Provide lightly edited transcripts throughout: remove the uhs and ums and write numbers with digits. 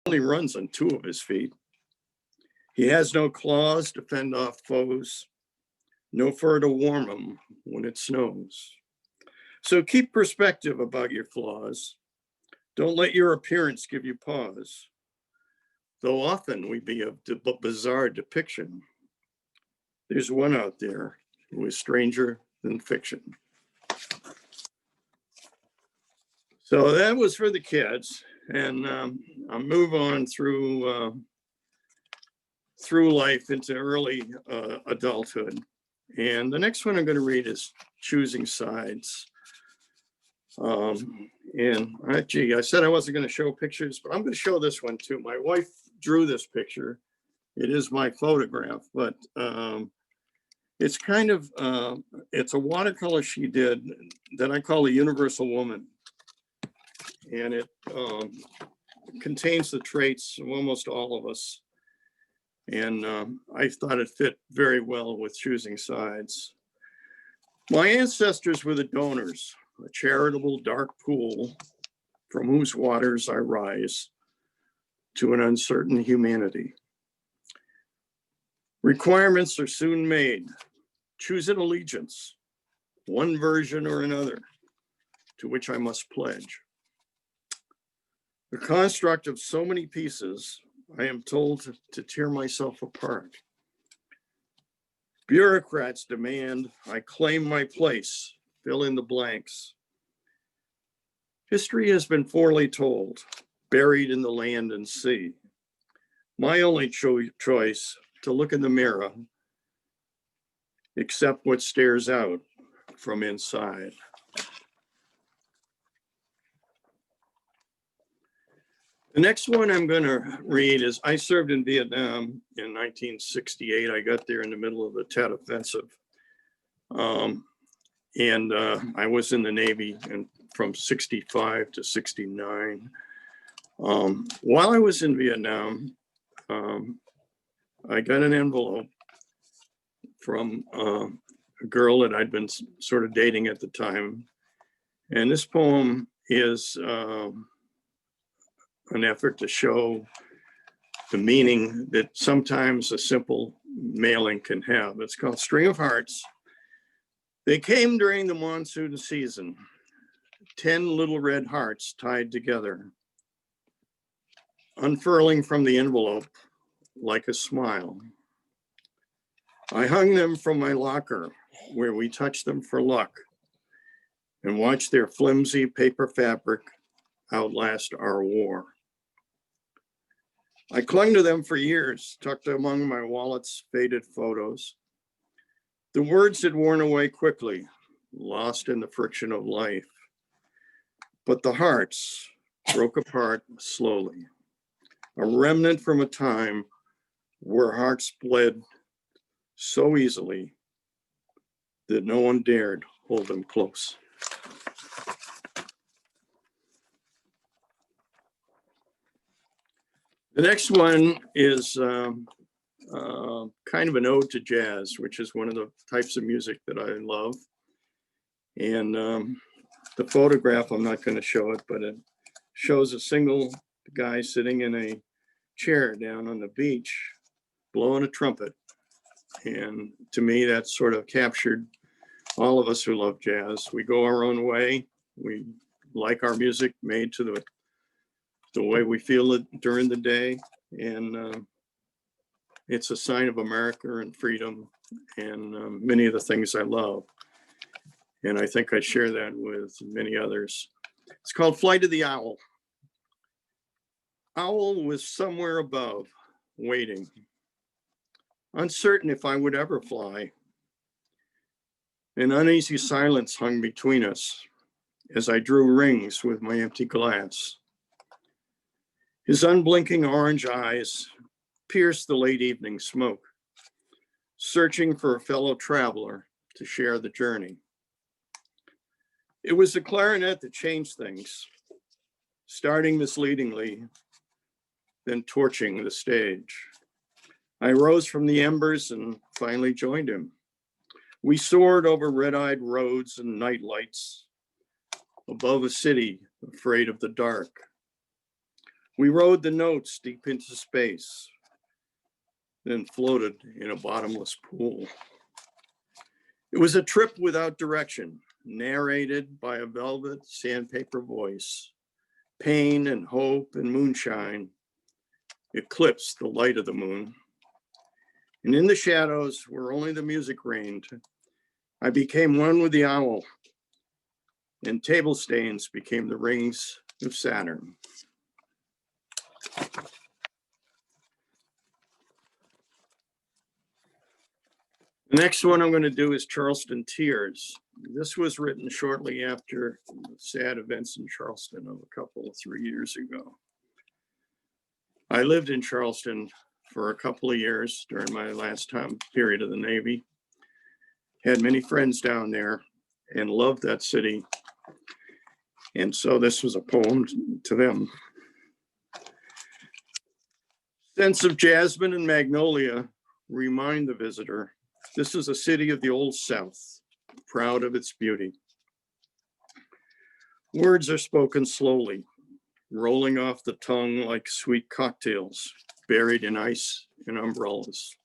only runs on 2 of his feet. He has no claws to fend off foes, no fur to warm him when it snows. So keep perspective about your flaws. Don't let your appearance give you pause. Though often we be of bizarre depiction, there's one out there who is stranger than fiction. So that was for the kids, and I'll move on through life into early adulthood. And the next one I'm going to read is Choosing Sides. And gee, I said I wasn't going to show pictures, but I'm going to show this one too. My wife drew this picture. It is my photograph, but it's kind of, it's a watercolor she did that I call a universal woman. And it contains the traits of almost all of us. And I thought it fit very well with Choosing Sides. My ancestors were the donors, a charitable dark pool from whose waters I rise to an uncertain humanity. Requirements are soon made. Choose an allegiance, one version or another, to which I must pledge. The construct of so many pieces, I am told to tear myself apart. Bureaucrats demand I claim my place, fill in the blanks. History has been poorly told, buried in the land and sea. My only choice to look in the mirror, accept what stares out from inside. The next one I'm going to read is, I served in Vietnam in 1968. I got there in the middle of the Tet Offensive. And I was in the Navy and from 65 to 69. While I was in Vietnam, I got an envelope from a girl that I'd been sort of dating at the time. And this poem is an effort to show the meaning that sometimes a simple mailing can have. It's called String of Hearts. They came during the monsoon season, 10 little red hearts tied together, unfurling from the envelope like a smile. I hung them from my locker where we touched them for luck and watched their flimsy paper fabric outlast our war. I clung to them for years, tucked among my wallet's faded photos. The words had worn away quickly, lost in the friction of life. But the hearts broke apart slowly, a remnant from a time where hearts bled so easily that no one dared hold them close. The next one is kind of an ode to jazz, which is one of the types of music that I love. And the photograph, I'm not going to show it, but it shows a single guy sitting in a chair down on the beach, blowing a trumpet. And to me, that sort of captured all of us who love jazz. We go our own way. We like our music made to the way we feel it during the day. And it's a sign of America and freedom and many of the things I love. And I think I share that with many others. It's called Flight of the Owl. Owl was somewhere above, waiting, uncertain if I would ever fly. An uneasy silence hung between us as I drew rings with my empty glass. His unblinking orange eyes pierced the late evening smoke, searching for a fellow traveler to share the journey. It was the clarinet that changed things, starting misleadingly, then torching the stage. I rose from the embers and finally joined him. We soared over red-eyed roads and night lights, above a city afraid of the dark. We rode the notes deep into space, then floated in a bottomless pool. It was a trip without direction, narrated by a velvet sandpaper voice. Pain and hope and moonshine eclipsed the light of the moon. And in the shadows, where only the music reigned, I became one with the owl, and table stains became the rings of Saturn. The next one I'm going to do is Charleston Tears. This was written shortly after the sad events in Charleston of a 3 years ago. I lived in Charleston for a couple of years during my last time period of the Navy. Had many friends down there and loved that city. And so this was a poem to them. Scents of jasmine and magnolia remind the visitor this is a city of the old South, proud of its beauty. Words are spoken slowly, rolling off the tongue like sweet cocktails buried in ice and umbrellas.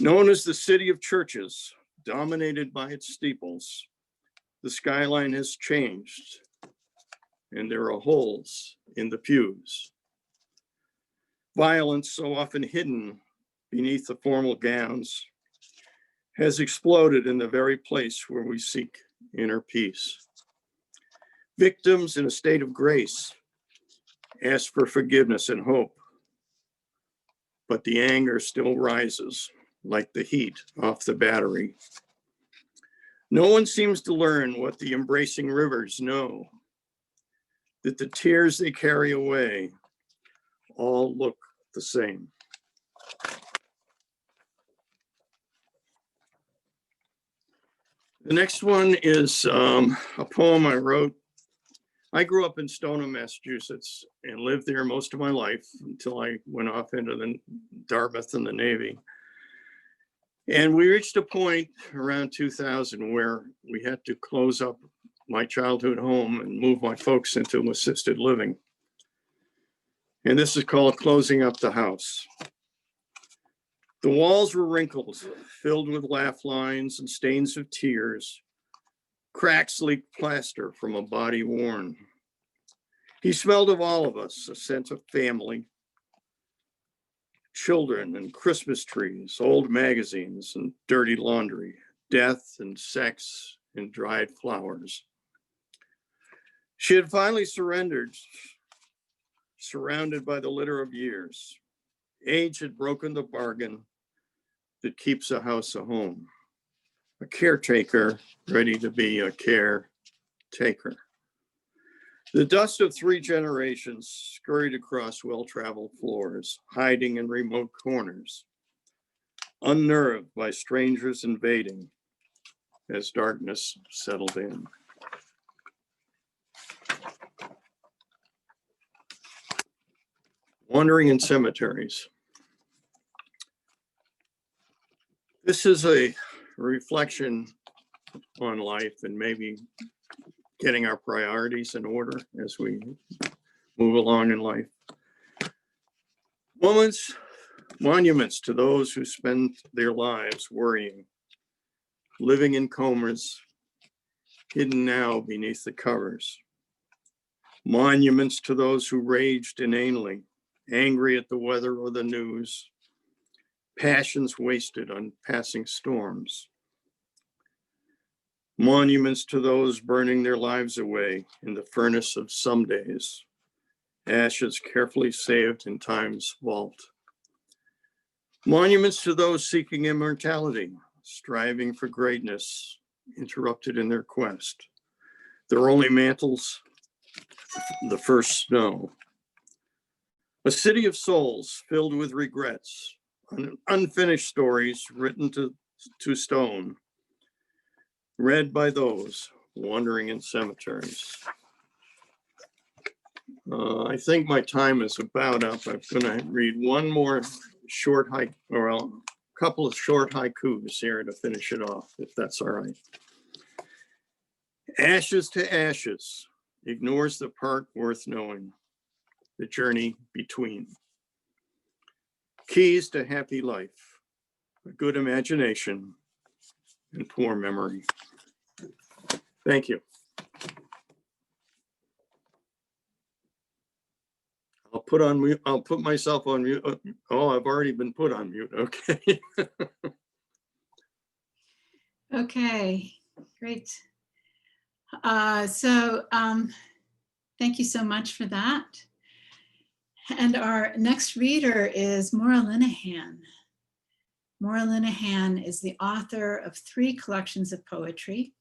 Known as the city of churches, dominated by its steeples, the skyline has changed, and there are holes in the pews. Violence, so often hidden beneath the formal gowns, has exploded in the very place where we seek inner peace. Victims in a state of grace ask for forgiveness and hope, but the anger still rises like the heat off the battery. No one seems to learn what the embracing rivers know, that the tears they carry away all look the same. The next one is a poem I wrote. I grew up in Stoneham, Massachusetts, and lived there most of my life until I went off into the Dartmouth and the Navy. And we reached a point around 2000 where we had to close up my childhood home and move my folks into assisted living. And this is called Closing Up the House. The walls were wrinkled, filled with laugh lines and stains of tears. Cracks leaked plaster from a body worn. He smelled of all of us, a scent of family, children and Christmas trees, old magazines and dirty laundry, death and sex and dried flowers. She had finally surrendered, surrounded by the litter of years. Age had broken the bargain that keeps a house a home. A caretaker ready to be a caretaker. The dust of 3 generations scurried across well-traveled floors, hiding in remote corners, unnerved by strangers invading as darkness settled in. Wandering in cemeteries. This is a reflection on life and maybe getting our priorities in order as we move along in life. Monuments to those who spend their lives worrying, living in comas, hidden now beneath the covers. Monuments to those who raged inanely, angry at the weather or the news, passions wasted on passing storms. Monuments to those burning their lives away in the furnace of some days, ashes carefully saved in time's vault. Monuments to those seeking immortality, striving for greatness, interrupted in their quest. Their only mantles, the first snow. A city of souls filled with regrets, unfinished stories written to stone, read by those wandering in cemeteries. I think my time is about up. I'm going to read one more short haiku, or a couple of short haikus here to finish it off, if that's all right. Ashes to ashes ignores the part worth knowing. the journey between. Keys to happy life, a good imagination, and poor memory. Thank you. I'll put on mute. I'll put myself on mute. Oh, I've already been put on mute. Okay. Okay, great. Thank you so much for that. And our next reader is Moira Linehan. Moira Linehan is the author of 3 collections of poetry.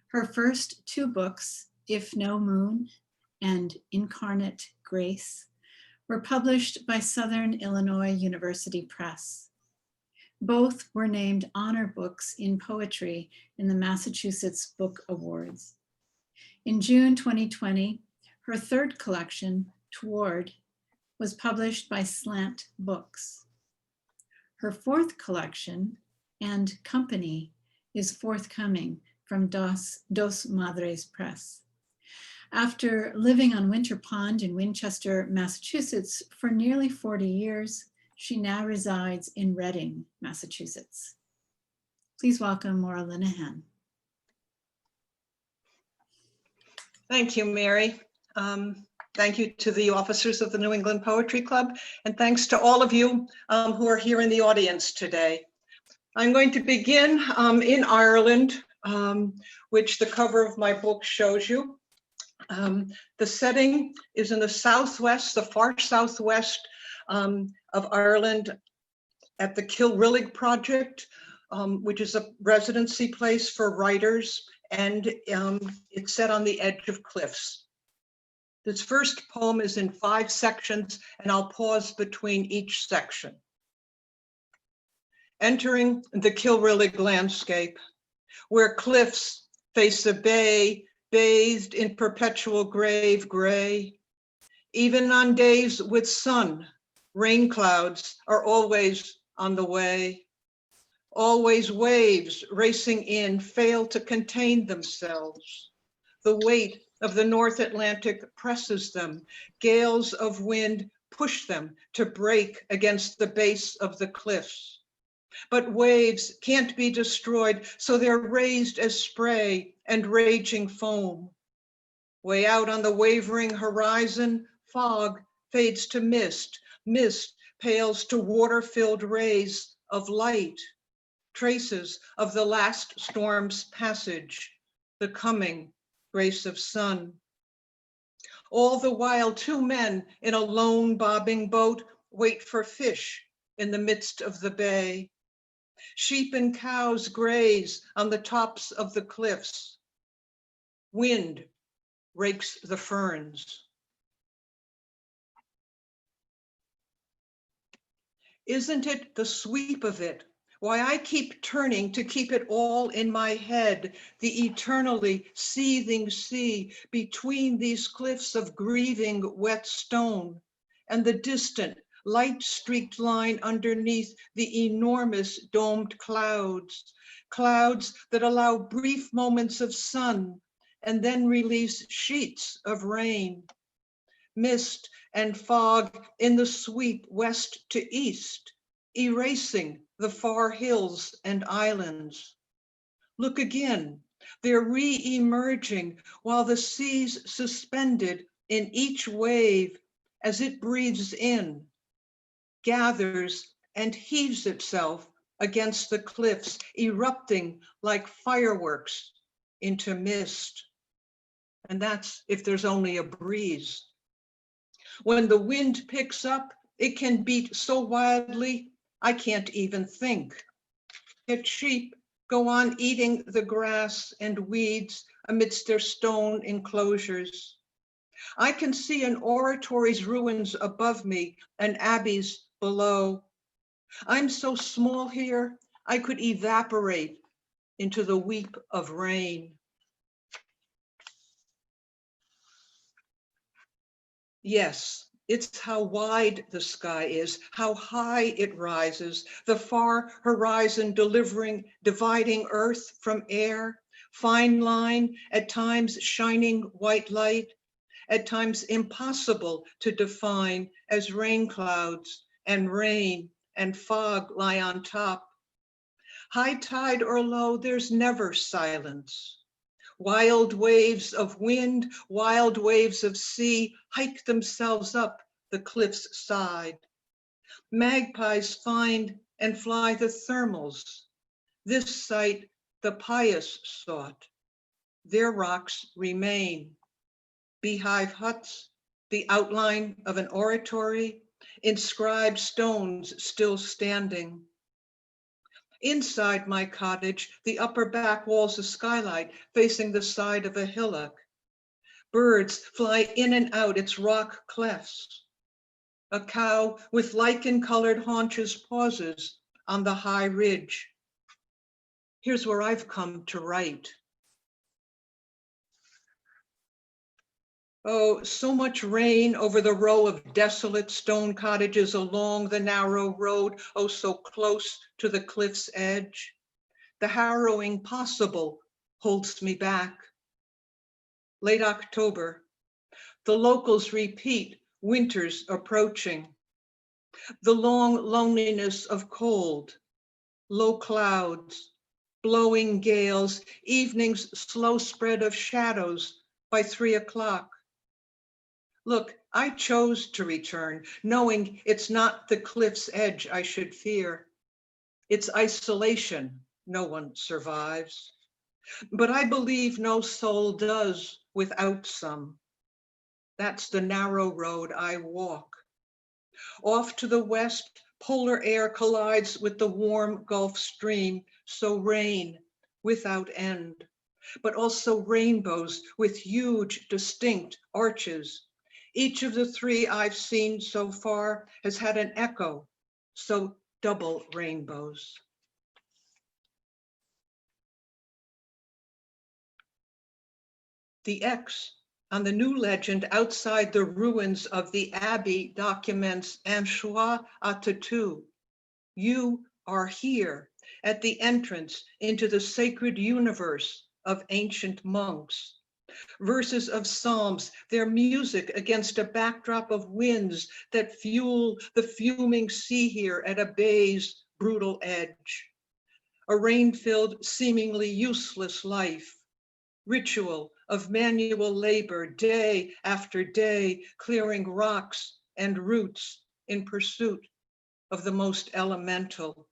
Her first 2 books, If No Moon and Incarnate Grace, were published by Southern Illinois University Press. Both were named honor books in poetry in the Massachusetts Book Awards. In June 2020, her 3rd collection, Toward, was published by Slant Books. Her 4th collection, And Company, is forthcoming from Dos Madres Press. After living on Winter Pond in Winchester, Massachusetts for nearly 40 years, she now resides in Reading, Massachusetts. Please welcome Moira Linehan. Thank you, Mary. Thank you to the officers of the New England Poetry Club, and thanks to all of you who are here in the audience today. I'm going to begin in Ireland, which the cover of my book shows you. The setting is in the southwest, the far southwest of Ireland at the Kilrillig Project, which is a residency place for writers, and it's set on the edge of cliffs. This first poem is in 5 sections, and I'll pause between each section. Entering the Kilrillig landscape, where cliffs face a bay bathed in perpetual grave gray. Even on days with sun, rain clouds are always on the way. Always waves racing in fail to contain themselves. The weight of the North Atlantic presses them. Gales of wind push them to break against the base of the cliffs. But waves can't be destroyed, so they're raised as spray and raging foam. Way out on the wavering horizon, fog fades to mist. Mist pales to water-filled rays of light. Traces of the last storm's passage, the coming grace of sun. All the while, 2 men in a lone bobbing boat wait for fish in the midst of the bay. Sheep and cows graze on the tops of the cliffs. Wind rakes the ferns. Isn't it the sweep of it? Why I keep turning to keep it all in my head, the eternally seething sea between these cliffs of grieving wet stone and the distant light-streaked line underneath the enormous domed clouds, clouds that allow brief moments of sun and then release sheets of rain. Mist and fog in the sweep west to east, erasing the far hills and islands. Look again, they're re-emerging while the sea's suspended in each wave as it breathes in, gathers and heaves itself against the cliffs, erupting like fireworks into mist. And that's if there's only a breeze. When the wind picks up, it can beat so wildly, I can't even think. Yet sheep go on eating the grass and weeds amidst their stone enclosures. I can see an oratory's ruins above me and abbeys below. I'm so small here, I could evaporate into the weep of rain. Yes, it's how wide the sky is, how high it rises, the far horizon dividing earth from air, fine line, at times shining white light, at times impossible to define as rain clouds and rain and fog lie on top. High tide or low, there's never silence. Wild waves of wind, wild waves of sea hike themselves up the cliff's side. Magpies find and fly the thermals. This sight the pious sought. Their rocks remain. Beehive huts, the outline of an oratory, inscribed stones still standing. Inside my cottage, the upper back wall's a skylight facing the side of a hillock. Birds fly in and out its rock clefts. A cow with lichen-colored haunches pauses on the high ridge. Here's where I've come to write. Oh, so much rain over the row of desolate stone cottages along the narrow road, oh, so close to the cliff's edge. The harrowing possible holds me back. Late October, the locals repeat winter's approaching. The long loneliness of cold, low clouds, blowing gales, evening's slow spread of shadows by 3 o'clock. Look, I chose to return, knowing it's not the cliff's edge I should fear. It's isolation no one survives. But I believe no soul does without some. That's the narrow road I walk. Off to the west, polar air collides with the warm Gulf Stream, so rain without end, but also rainbows with huge, distinct arches. Each of the 3 I've seen so far has had an echo, so double rainbows. The X on the new legend outside the ruins of the Abbey documents un choix à tout. You are here at the entrance into the sacred universe of ancient monks. Verses of Psalms, their music against a backdrop of winds that fuel the fuming sea here at a bay's brutal edge. A rain-filled, seemingly useless life. Ritual of manual labor, day after day, clearing rocks and roots in pursuit of the most elemental.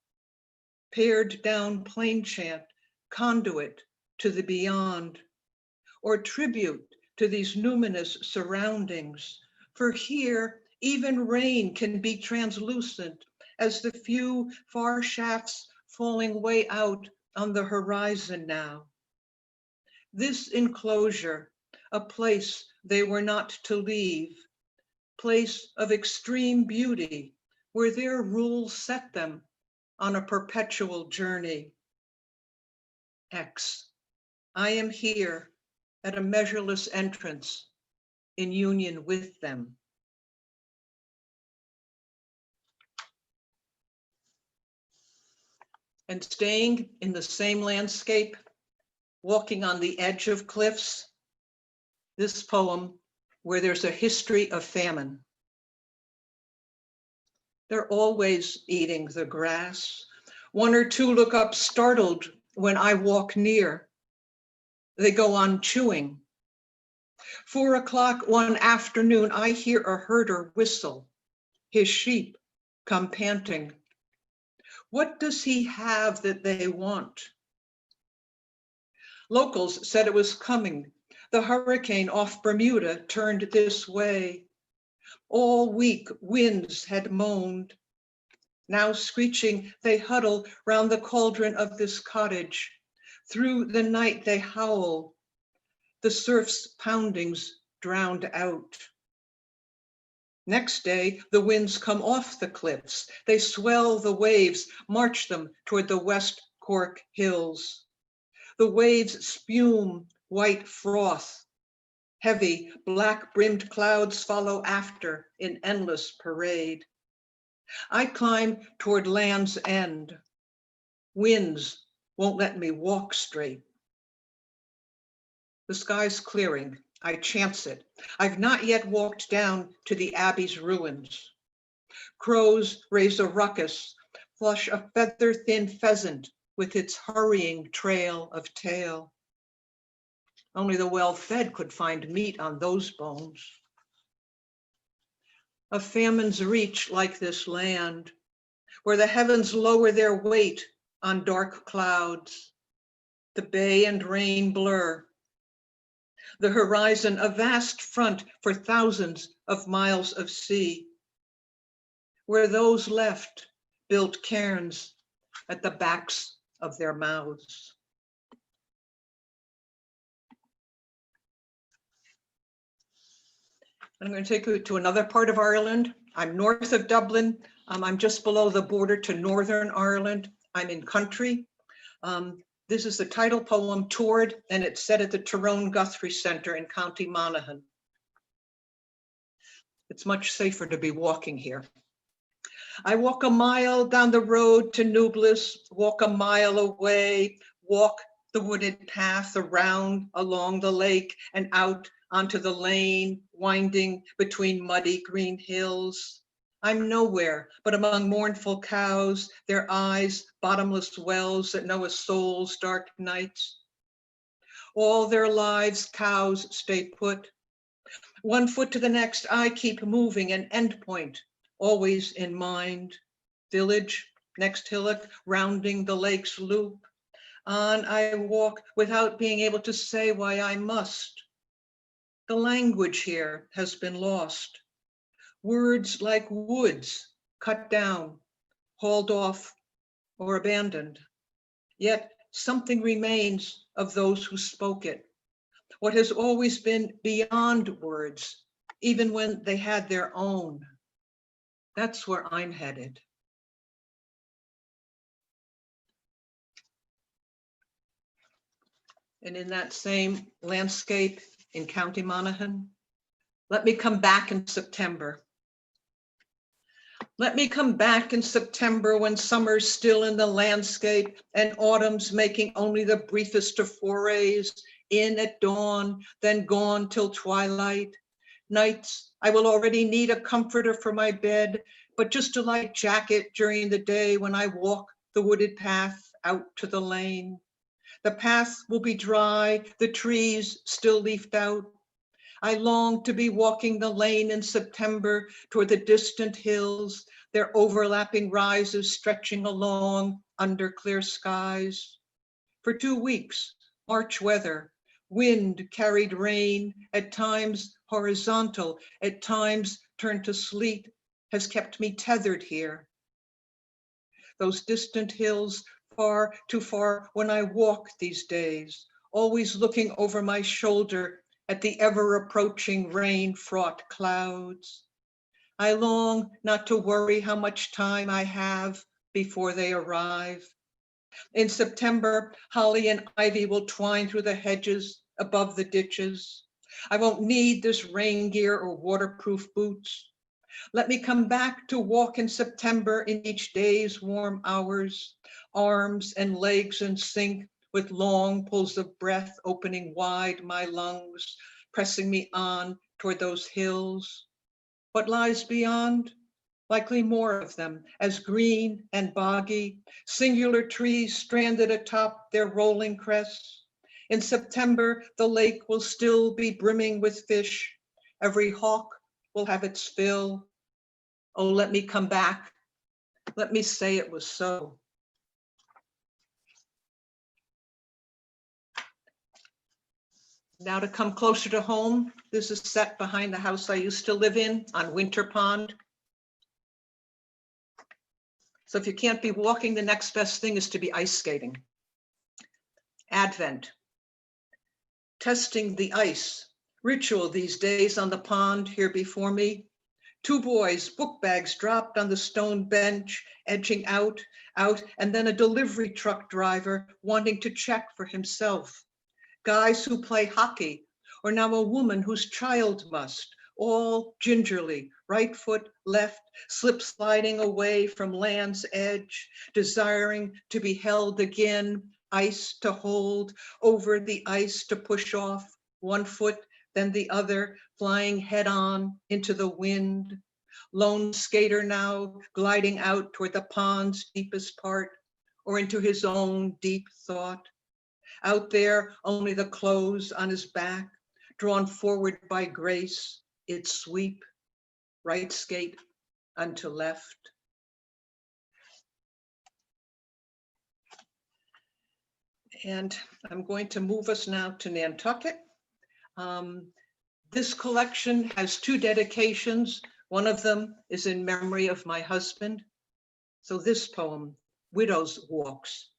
Pared down plain chant, conduit to the beyond, or tribute to these numinous surroundings. For here, even rain can be translucent as the few far shafts falling way out on the horizon now. This enclosure, a place they were not to leave, place of extreme beauty, where their rules set them on a perpetual journey. X, I am here at a measureless entrance in union with them. And staying in the same landscape, walking on the edge of cliffs, this poem where there's a history of famine. They're always eating the grass. 1 or 2 look up startled when I walk near. They go on chewing. 4 o'clock one afternoon, I hear a herder whistle. His sheep come panting. What does he have that they want? Locals said it was coming. The hurricane off Bermuda turned this way. All week winds had moaned. Now screeching, they huddle round the cauldron of this cottage. Through the night they howl. The surf's poundings drowned out. Next day, the winds come off the cliffs. They swell the waves, march them toward the West Cork Hills. The waves spume white froth. Heavy, black-brimmed clouds follow after in endless parade. I climb toward Land's End. Winds won't let me walk straight. The sky's clearing. I chance it. I've not yet walked down to the Abbey's ruins. Crows raise a ruckus, flush a feather-thin pheasant with its hurrying trail of tail. Only the well-fed could find meat on those bones. A famine's reach like this land, where the heavens lower their weight on dark clouds, the bay and rain blur, the horizon a vast front for thousands of miles of sea, where those left built cairns at the backs of their mouths. I'm going to take you to another part of Ireland. I'm north of Dublin. I'm just below the border to Northern Ireland. I'm in country. This is the title poem, Toward, and it's set at the Tyrone Guthrie Center in County Monaghan. It's much safer to be walking here. I walk a mile down the road to Nublis, walk a mile away, walk the wooded path around along the lake and out onto the lane, winding between muddy green hills. I'm nowhere but among mournful cows, their eyes bottomless wells that know a soul's dark nights. All their lives, cows stay put. One foot to the next, I keep moving, an endpoint always in mind. Village, next hillock, rounding the lake's loop. On I walk without being able to say why I must. The language here has been lost. Words like woods, cut down, hauled off, or abandoned. Yet something remains of those who spoke it. What has always been beyond words, even when they had their own. That's where I'm headed. And in that same landscape in County Monaghan, let me come back in September. Let me come back in September when summer's still in the landscape and autumn's making only the briefest of forays, in at dawn, then gone till twilight. Nights, I will already need a comforter for my bed, but just a light jacket during the day when I walk the wooded path out to the lane. The path will be dry, the trees still leafed out. I long to be walking the lane in September toward the distant hills, their overlapping rises stretching along under clear skies. For 2 weeks, March weather, wind carried rain, at times horizontal, at times turned to sleet, has kept me tethered here. Those distant hills, far too far when I walk these days, always looking over my shoulder at the ever-approaching rain-fraught clouds. I long not to worry how much time I have before they arrive. In September, holly and ivy will twine through the hedges above the ditches. I won't need this rain gear or waterproof boots. Let me come back to walk in September in each day's warm hours, arms and legs in sync, with long pulls of breath opening wide my lungs, pressing me on toward those hills. What lies beyond? Likely more of them, as green and boggy, singular trees stranded atop their rolling crests. In September, the lake will still be brimming with fish. Every hawk will have its fill. Oh, let me come back. Let me say it was so. Now to come closer to home, this is set behind the house I used to live in on Winter Pond. So if you can't be walking, the next best thing is to be ice skating. Advent. Testing the ice. Ritual these days on the pond here before me. 2 boys, book bags dropped on the stone bench, edging out, and then a delivery truck driver wanting to check for himself. Guys who play hockey, or now a woman whose child must, all gingerly, right foot, left, slip sliding away from land's edge, desiring to be held again, ice to hold, over the ice to push off, 1 foot then the other flying head on into the wind. Lone skater now gliding out toward the pond's deepest part or into his own deep thought. Out there, only the clothes on his back, drawn forward by grace, its sweep, right skate unto left. And I'm going to move us now to Nantucket. This collection has two dedications. One of them is in memory of my husband. So this poem, Widow's Walks.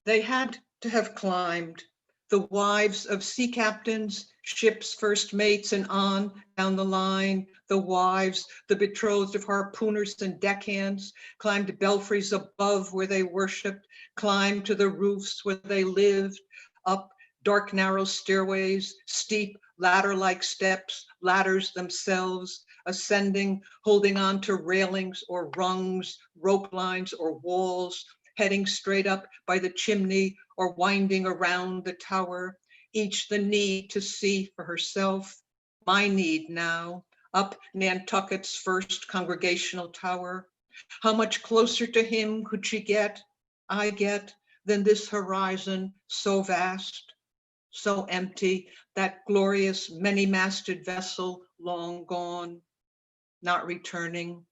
They had to have climbed, the wives of sea captains, ships' first mates, and on down the line, the wives, the betrothed of harpooners and deckhands, climbed belfries above where they worshiped, climbed to the roofs where they lived, up dark narrow stairways, steep ladder-like steps, ladders themselves, ascending, holding on to railings or rungs, rope lines or walls, heading straight up by the chimney or winding around the tower, each the need to see for herself, my need now, up Nantucket's first congregational tower. How much closer to him could she get, I get, than this horizon so vast, so empty, that glorious many-masted vessel long gone, not returning?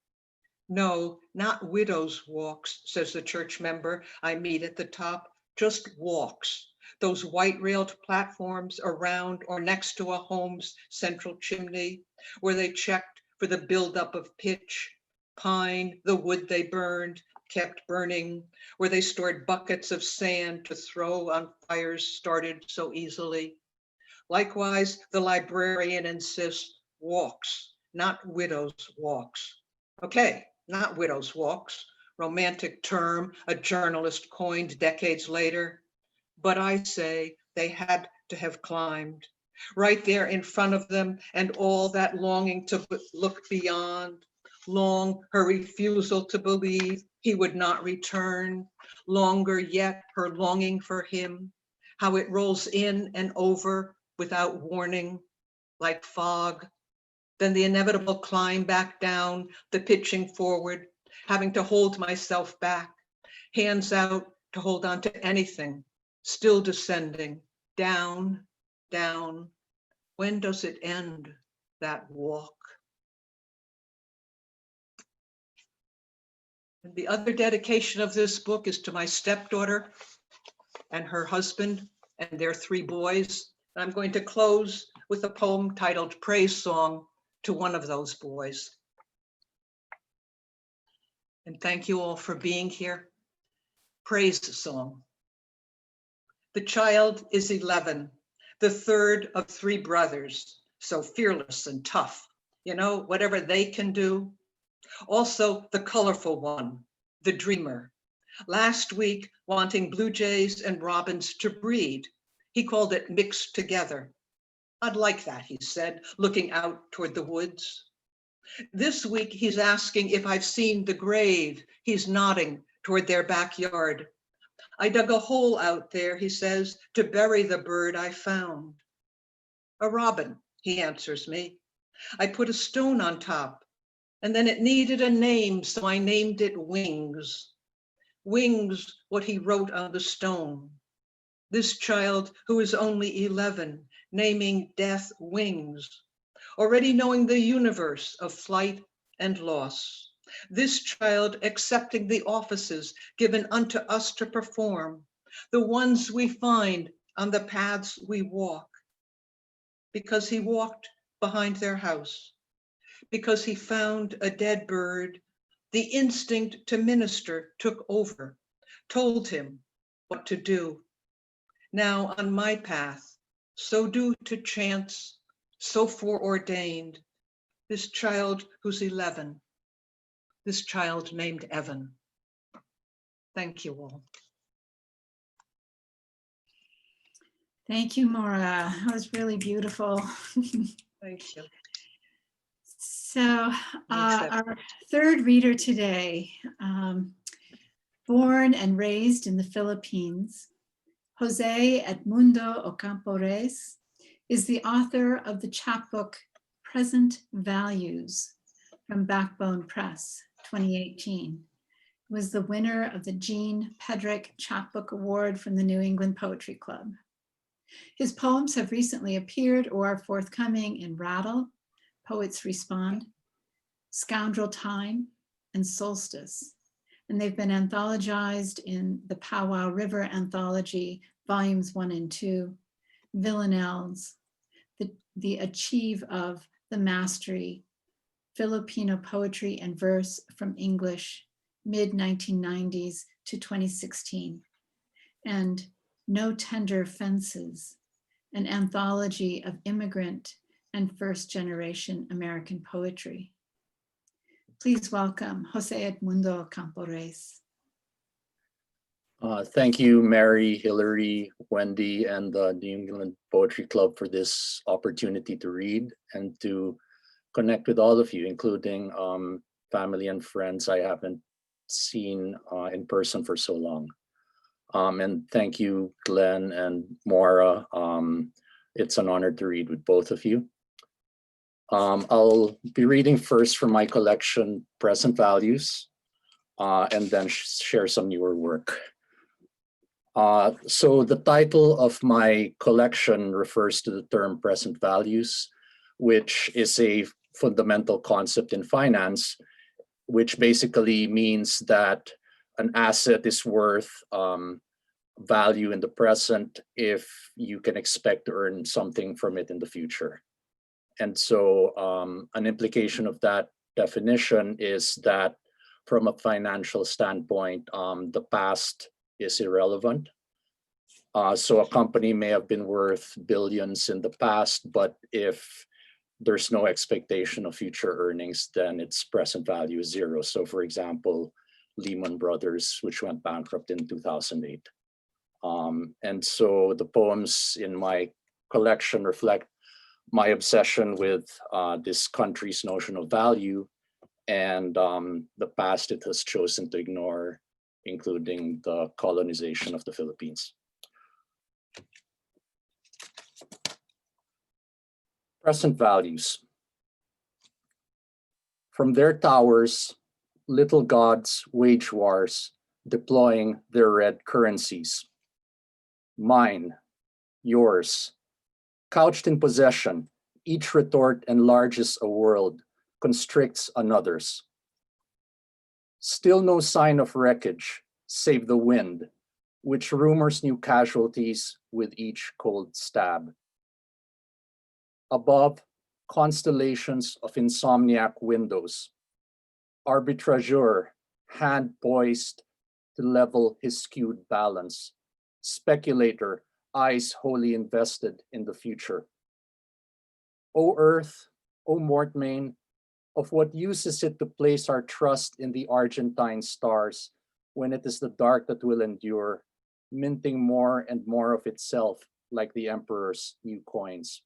No, not widow's walks, says the church member I meet at the top, just walks. Those white-railed platforms around or next to a home's central chimney, where they checked for the buildup of pitch, pine, the wood they burned, kept burning, where they stored buckets of sand to throw on fires started so easily. Likewise, the librarian insists, walks, not widow's walks. Okay, not widow's walks, romantic term a journalist coined decades later. But I say they had to have climbed, right there in front of them, and all that longing to look beyond, long her refusal to believe he would not return, longer yet her longing for him, how it rolls in and over without warning, like fog, then the inevitable climb back down, the pitching forward, having to hold myself back, hands out to hold on to anything, still descending, down, down. When does it end, that walk? And the other dedication of this book is to my stepdaughter and her husband and their 3 boys. And I'm going to close with a poem titled Praise Song to one of those boys. And thank you all for being here. Praise Song. The child is 11, the third of 3 brothers, so fearless and tough, you know, whatever they can do. Also the colorful one, the dreamer. Last week, wanting blue jays and robins to breed, he called it mixed together. I'd like that, he said, looking out toward the woods. This week, he's asking if I've seen the grave. He's nodding toward their backyard. I dug a hole out there, he says, to bury the bird I found. A robin, he answers me. I put a stone on top, and then it needed a name, so I named it Wings. Wings, what he wrote on the stone. This child, who is only 11, naming death Wings, already knowing the universe of flight and loss. This child accepting the offices given unto us to perform, the ones we find on the paths we walk. Because he walked behind their house, because he found a dead bird, the instinct to minister took over, told him what to do. Now on my path, so due to chance, so foreordained, this child who's 11, this child named Evan. Thank you all. Thank you, Moira. That was really beautiful. Thank you. So our third reader today, born and raised in the Philippines, José Edmundo Ocampo Reyes is the author of the chapbook Present Values from Backbone Press, 2018. Was the winner of the Jean Pedrick Chapbook Award from the New England Poetry Club. His poems have recently appeared or are forthcoming in Rattle, Poets Respond, Scoundrel Time, and Solstice. And they've been anthologized in the Powwow River Anthology, Volumes 1 and 2, Villanelles, the Achieve of the Mastery, Filipino Poetry and Verse from English, mid-1990s to 2016, and No Tender Fences, an anthology of immigrant and first-generation American poetry. Please welcome José Edmundo Ocampo Reyes. Thank you, Mary, Hillary, Wendy, and the New England Poetry Club for this opportunity to read and to connect with all of you, including family and friends I haven't seen in person for so long. And thank you, Glenn and Moira. It's an honor to read with both of you. I'll be reading first from my collection, Present Values, and then share some newer work. So the title of my collection refers to the term present values, which is a fundamental concept in finance, which basically means that an asset is worth value in the present if you can expect to earn something from it in the future. And so an implication of that definition is that from a financial standpoint, the past is irrelevant. So a company may have been worth billions in the past, but if there's no expectation of future earnings, then its present value is zero. So for example, Lehman Brothers, which went bankrupt in 2008. And so the poems in my collection reflect my obsession with this country's notion of value and the past it has chosen to ignore, including the colonization of the Philippines. Present values. From their towers, little gods wage wars, deploying their red currencies. Mine, yours, couched in possession, each retort enlarges a world, constricts another's. Still no sign of wreckage, save the wind, which rumors new casualties with each cold stab. Above, constellations of insomniac windows. Arbitrageur, hand poised to level his skewed balance. Speculator, eyes wholly invested in the future. O earth, O mortmain, of what use is it to place our trust in the Argentine stars when it is the dark that will endure, minting more and more of itself like the emperor's new coins.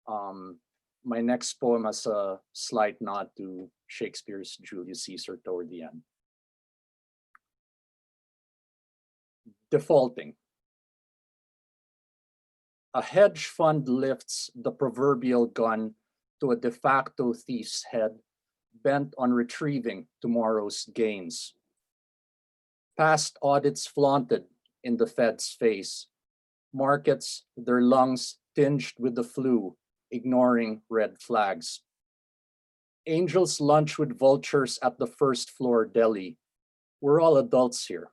My next poem has a slight nod to Shakespeare's Julius Caesar toward the end. Defaulting. A hedge fund lifts the proverbial gun to a de facto thief's head, bent on retrieving tomorrow's gains. Past audits flaunted in the Fed's face. Markets, their lungs tinged with the flu, ignoring red flags. Angels lunch with vultures at the first floor deli. We're all adults here.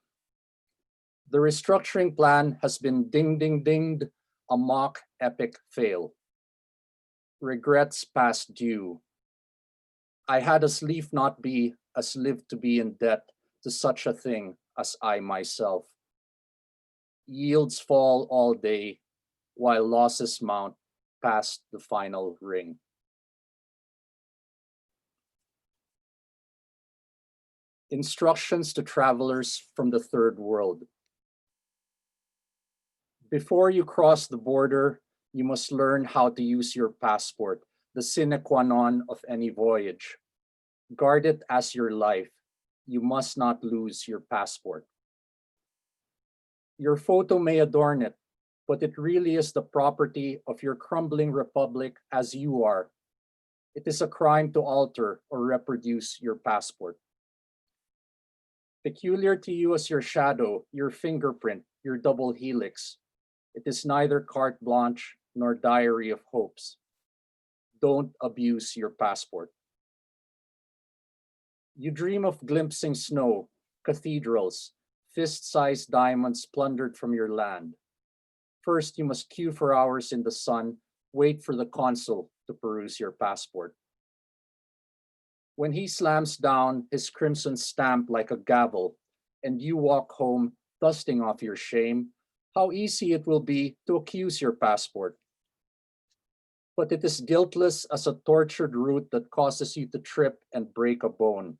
The restructuring plan has been dinged, a mock epic fail. Regrets past due. I had as lief not be as live to be in debt to such a thing as I myself. Yields fall all day while losses mount past the final ring. Instructions to travelers from the third world. Before you cross the border, you must learn how to use your passport, the sine qua non of any voyage. Guard it as your life. You must not lose your passport. Your photo may adorn it, but it really is the property of your crumbling republic as you are. It is a crime to alter or reproduce your passport. Peculiar to you as your shadow, your fingerprint, your double helix, it is neither carte blanche nor diary of hopes. Don't abuse your passport. You dream of glimpsing snow, cathedrals, fist-sized diamonds plundered from your land. First, you must queue for hours in the sun, wait for the consul to peruse your passport. When he slams down his crimson stamp like a gavel, and you walk home dusting off your shame, how easy it will be to accuse your passport. But it is guiltless as a tortured root that causes you to trip and break a bone.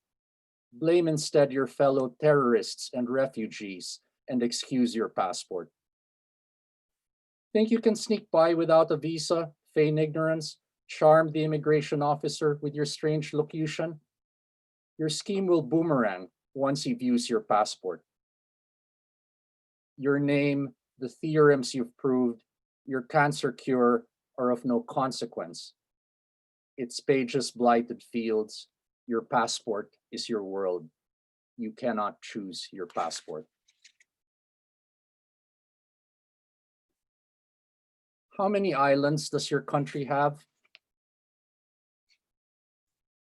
Blame instead your fellow terrorists and refugees and excuse your passport. Think you can sneak by without a visa, feign ignorance, charm the immigration officer with your strange locution? Your scheme will boomerang once he views your passport. Your name, the theorems you've proved, your cancer cure are of no consequence. Its pages blighted fields, your passport is your world. You cannot choose your passport. How many islands does your country have?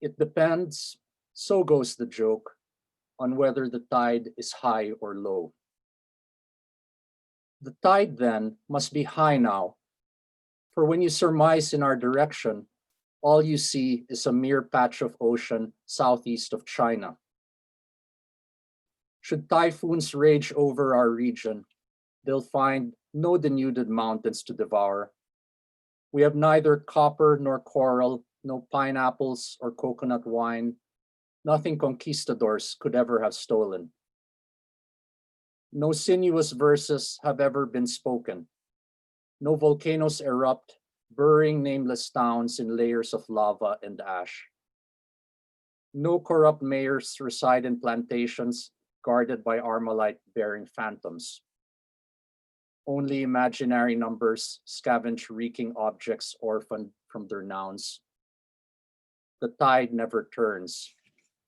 It depends, so goes the joke, on whether the tide is high or low. The tide then must be high now, for when you surmise in our direction, all you see is a mere patch of ocean southeast of China. Should typhoons rage over our region, they'll find no denuded mountains to devour. We have neither copper nor coral, no pineapples or coconut wine, nothing conquistadors could ever have stolen. No sinuous verses have ever been spoken. No volcanoes erupt, burying nameless towns in layers of lava and ash. No corrupt mayors reside in plantations guarded by Armalite-bearing phantoms. Only imaginary numbers scavenge reeking objects orphaned from their nouns. The tide never turns,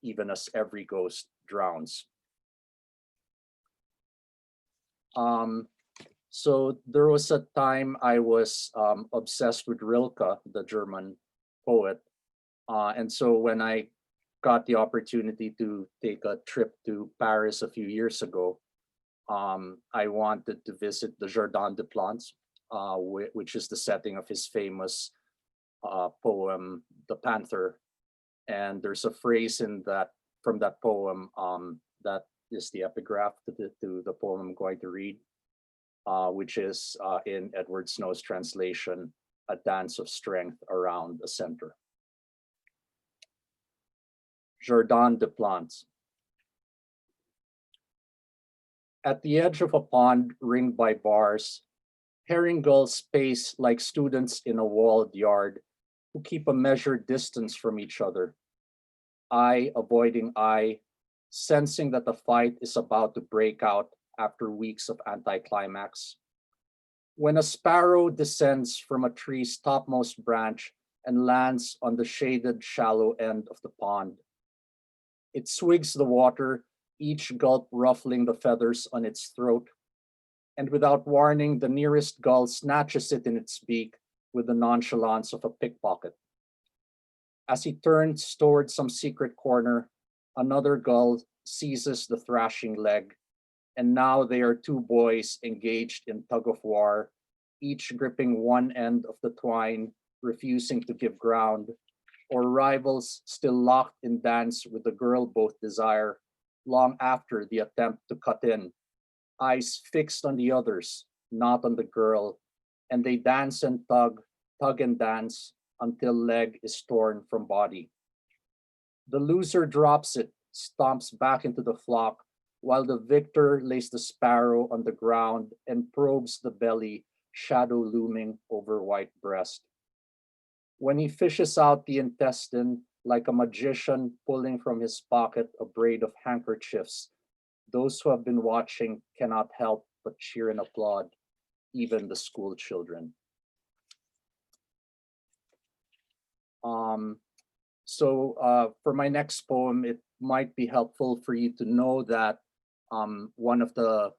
even as every ghost drowns. So there was a time I was obsessed with Rilke, the German poet. And so when I got the opportunity to take a trip to Paris a few years ago, I wanted to visit the Jardin des Plantes, which is the setting of his famous poem, The Panther. And there's a phrase in that from that poem that is the epigraph to the poem I'm going to read, which is in Edward Snow's translation, a dance of strength around a center. Jardin des Plantes. At the edge of a pond ringed by bars, herring gulls pace like students in a walled yard who keep a measured distance from each other. Eye avoiding eye, sensing that the fight is about to break out after weeks of anticlimax. When a sparrow descends from a tree's topmost branch and lands on the shaded shallow end of the pond, it swigs the water, each gulp ruffling the feathers on its throat, and without warning, the nearest gull snatches it in its beak with the nonchalance of a pickpocket. As he turns toward some secret corner, another gull seizes the thrashing leg, and now they are two boys engaged in tug-of-war, each gripping one end of the twine, refusing to give ground, or rivals still locked in dance with the girl both desire, long after the attempt to cut in, eyes fixed on the others, not on the girl, and they dance and tug and dance until leg is torn from body. The loser drops it, stomps back into the flock, while the victor lays the sparrow on the ground and probes the belly, shadow looming over white breast. When he fishes out the intestine, like a magician pulling from his pocket a braid of handkerchiefs, those who have been watching cannot help but but cheer and applaud even the school children. For my next poem, it might be helpful for you to know that one of the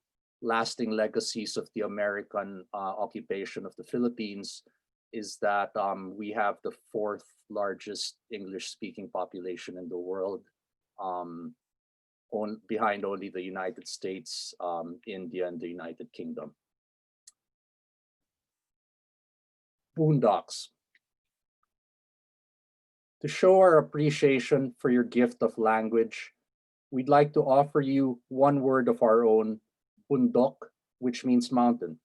lasting legacies of the American occupation of the Philippines is that we have the fourth largest English-speaking population in the world, behind only the United States, India, and the United Kingdom. Boondocks. To show our appreciation for your gift of language, we'd like to offer you one word of our own, bundok, which means mountain.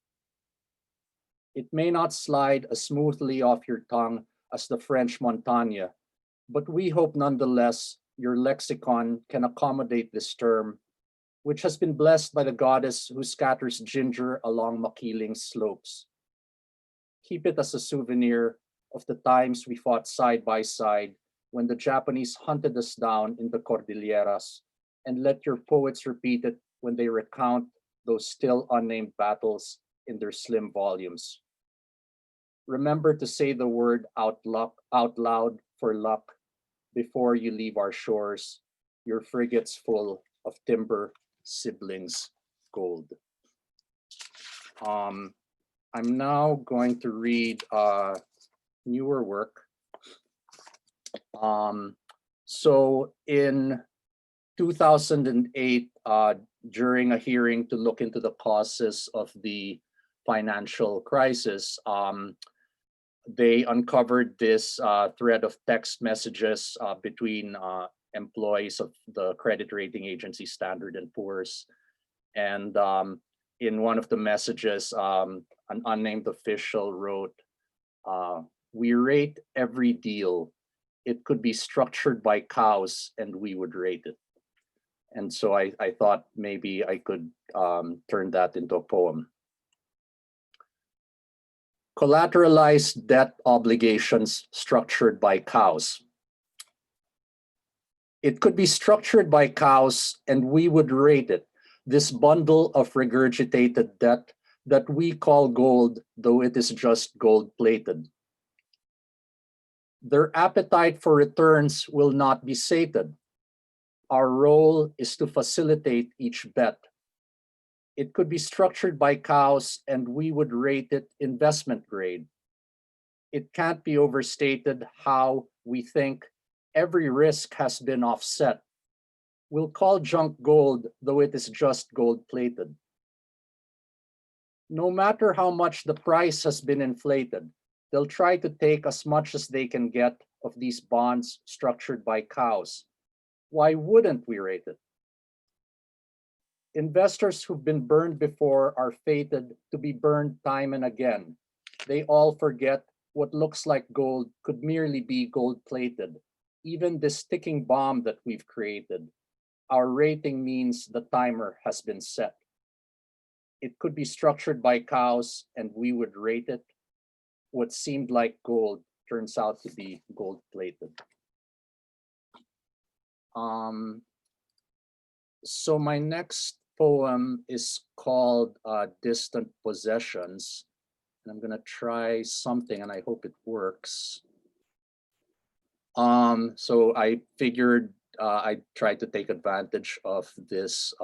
It may not slide as smoothly off your tongue as the French montagne, but we hope nonetheless your lexicon can accommodate this term, which has been blessed by the goddess who scatters ginger along Makiling's slopes. Keep it as a souvenir of the times we fought side by side when the Japanese hunted us down in the Cordilleras, and let your poets repeat it when they recount those still unnamed battles in their slim volumes. Remember to say the word out loud for luck before you leave our shores, your frigates full of timber, siblings, gold. I'm now going to read newer work. So in 2008, during a hearing to look into the causes of the financial crisis, they uncovered this thread of text messages between employees of the credit rating agency Standard & Poor's. And in one of the messages, an unnamed official wrote, "We rate every deal. It could be structured by cows and we would rate it." And so I thought maybe I could turn that into a poem. Collateralized debt obligations structured by cows. It could be structured by cows and we would rate it, this bundle of regurgitated debt that we call gold, though it is just gold-plated. Their appetite for returns will not be sated. Our role is to facilitate each bet. It could be structured by cows and we would rate it investment grade. It can't be overstated how we think every risk has been offset. We'll call junk gold, though it is just gold-plated. No matter how much the price has been inflated, they'll try to take as much as they can get of these bonds structured by cows. Why wouldn't we rate it? Investors who've been burned before are fated to be burned time and again. They all forget what looks like gold could merely be gold-plated. Even this ticking bomb that we've created, our rating means the timer has been set. It could be structured by cows and we would rate it. What seemed like gold turns out to be gold-plated. So my next poem is called Distant Possessions. And I'm gonna try something and I hope it works. So I figured I'd try to take advantage of this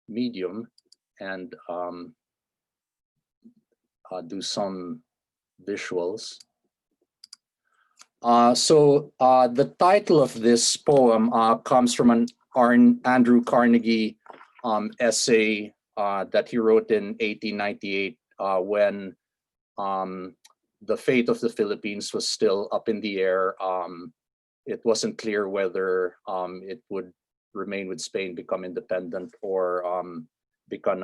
medium and do some visuals. The title of this poem comes from an Andrew Carnegie essay that he wrote in 1898 when the fate of the Philippines was still up in the air. It wasn't clear whether it would remain with Spain, become independent, or become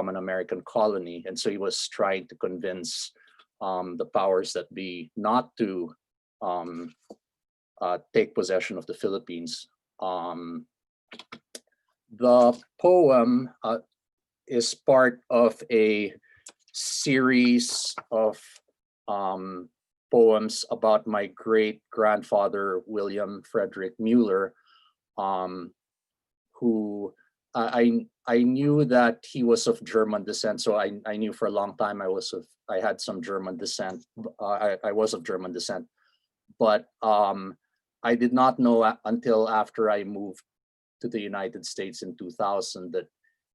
an American colony. And so he was trying to convince the powers that be not to take possession of the Philippines. The poem is part of a series of poems about my great-grandfather, William Frederick Mueller, who I knew that he was of German descent, so I knew for a long time I had some German descent. I was of German descent, but I did not know until after I moved to the United States in 2000 that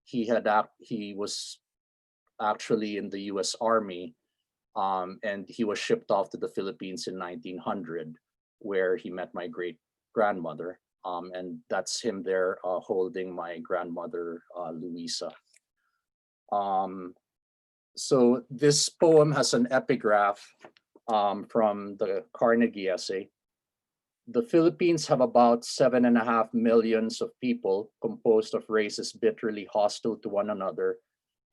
he was actually in the U.S. Army, and he was shipped off to the Philippines in 1900, where he met my great grandmother. And that's him there holding my grandmother, Luisa. So this poem has an epigraph from the Carnegie essay. The Philippines have about 7.5 million of people composed of races bitterly hostile to one another,